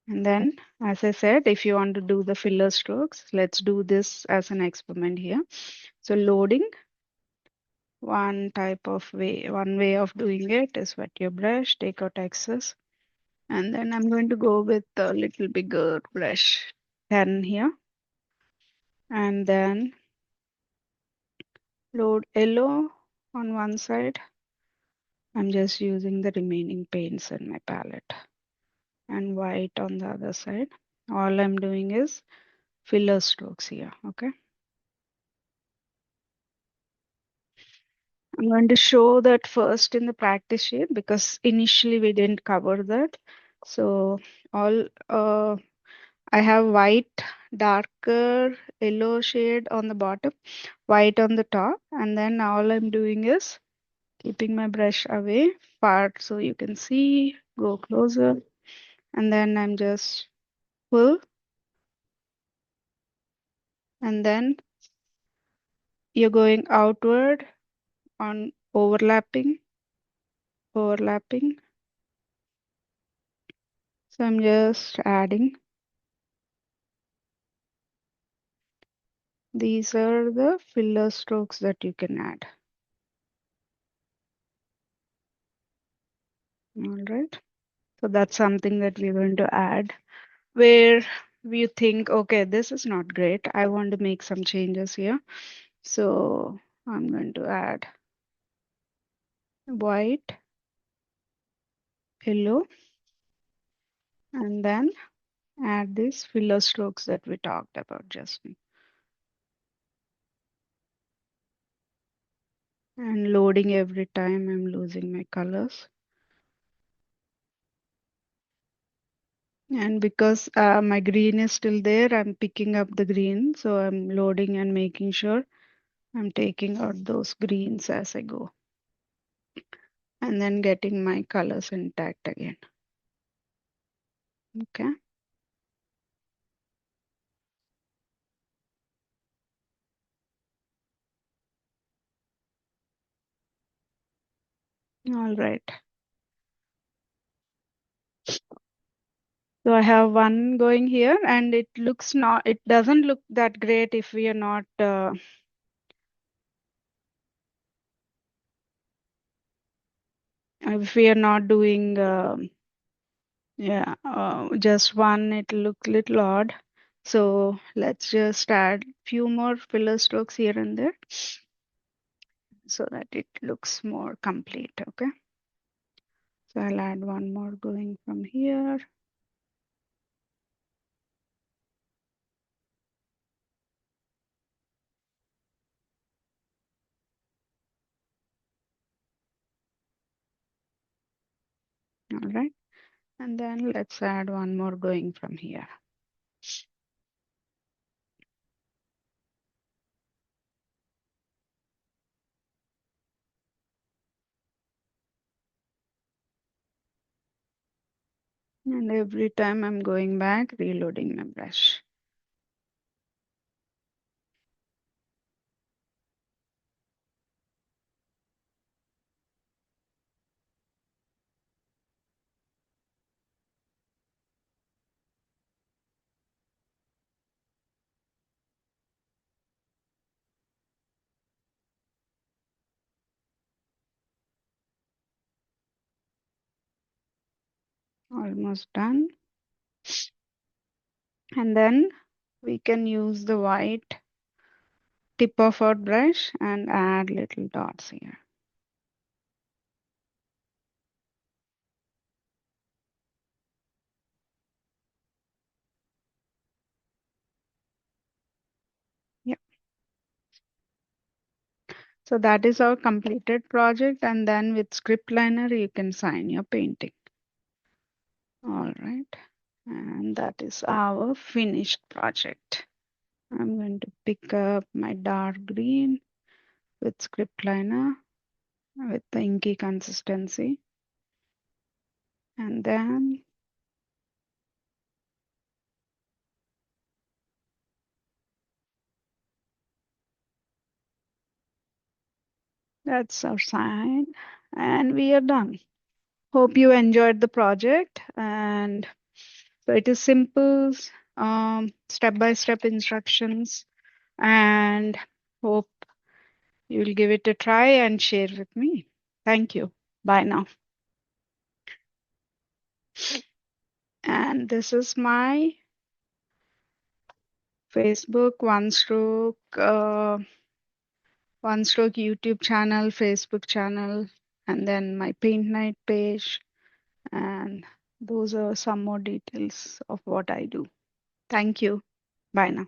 And then, as I said, if you want to do the filler strokes, let's do this as an experiment here. So loading, one way of doing it is wet your brush, take out excess, and then I'm going to go with a little bigger brush, 10 here, and then load yellow on one side. I'm just using the remaining paints in my palette, and white on the other side. All I'm doing is filler strokes here, okay? I'm going to show that first in the practice sheet because initially we didn't cover that. So all I have white, darker yellow shade on the bottom, white on the top, and then all I'm doing is keeping my brush away far so you can see, go closer, and then I'm just pull, and then you're going outward on overlapping. So I'm just adding. These are the filler strokes that you can add. All right. So that's something that we're going to add where we think, okay, this is not great. I want to make some changes here. So I'm going to add white, yellow, and then add these filler strokes that we talked about just now. And loading every time I'm losing my colors. And because my green is still there, I'm picking up the green. So I'm loading and making sure I'm taking out those greens as I go. And then getting my colors intact again. Okay. All right. So I have one going here and it doesn't look that great if we are not, doing, yeah, just one, it'll look little odd. So let's just add few more filler strokes here and there. so that it looks more complete. Okay. So I'll add one more going from here. All right. And then let's add one more going from here. And every time I'm going back, reloading my brush. Almost done. And then we can use the white tip of our brush and add little dots here. Yep. So that is our completed project. And then with script liner, you can sign your painting. All right. And that is our finished project. I'm going to pick up my dark green with script liner with the inky consistency. And then that's our sign. And we are done. Hope you enjoyed the project. And so it is simple, step-by-step instructions. And hope you'll give it a try and share with me. Thank you. Bye now. And this is my Facebook one stroke YouTube channel, Facebook channel, and then my paint night page. And those are some more details of what I do. Thank you. Bye now.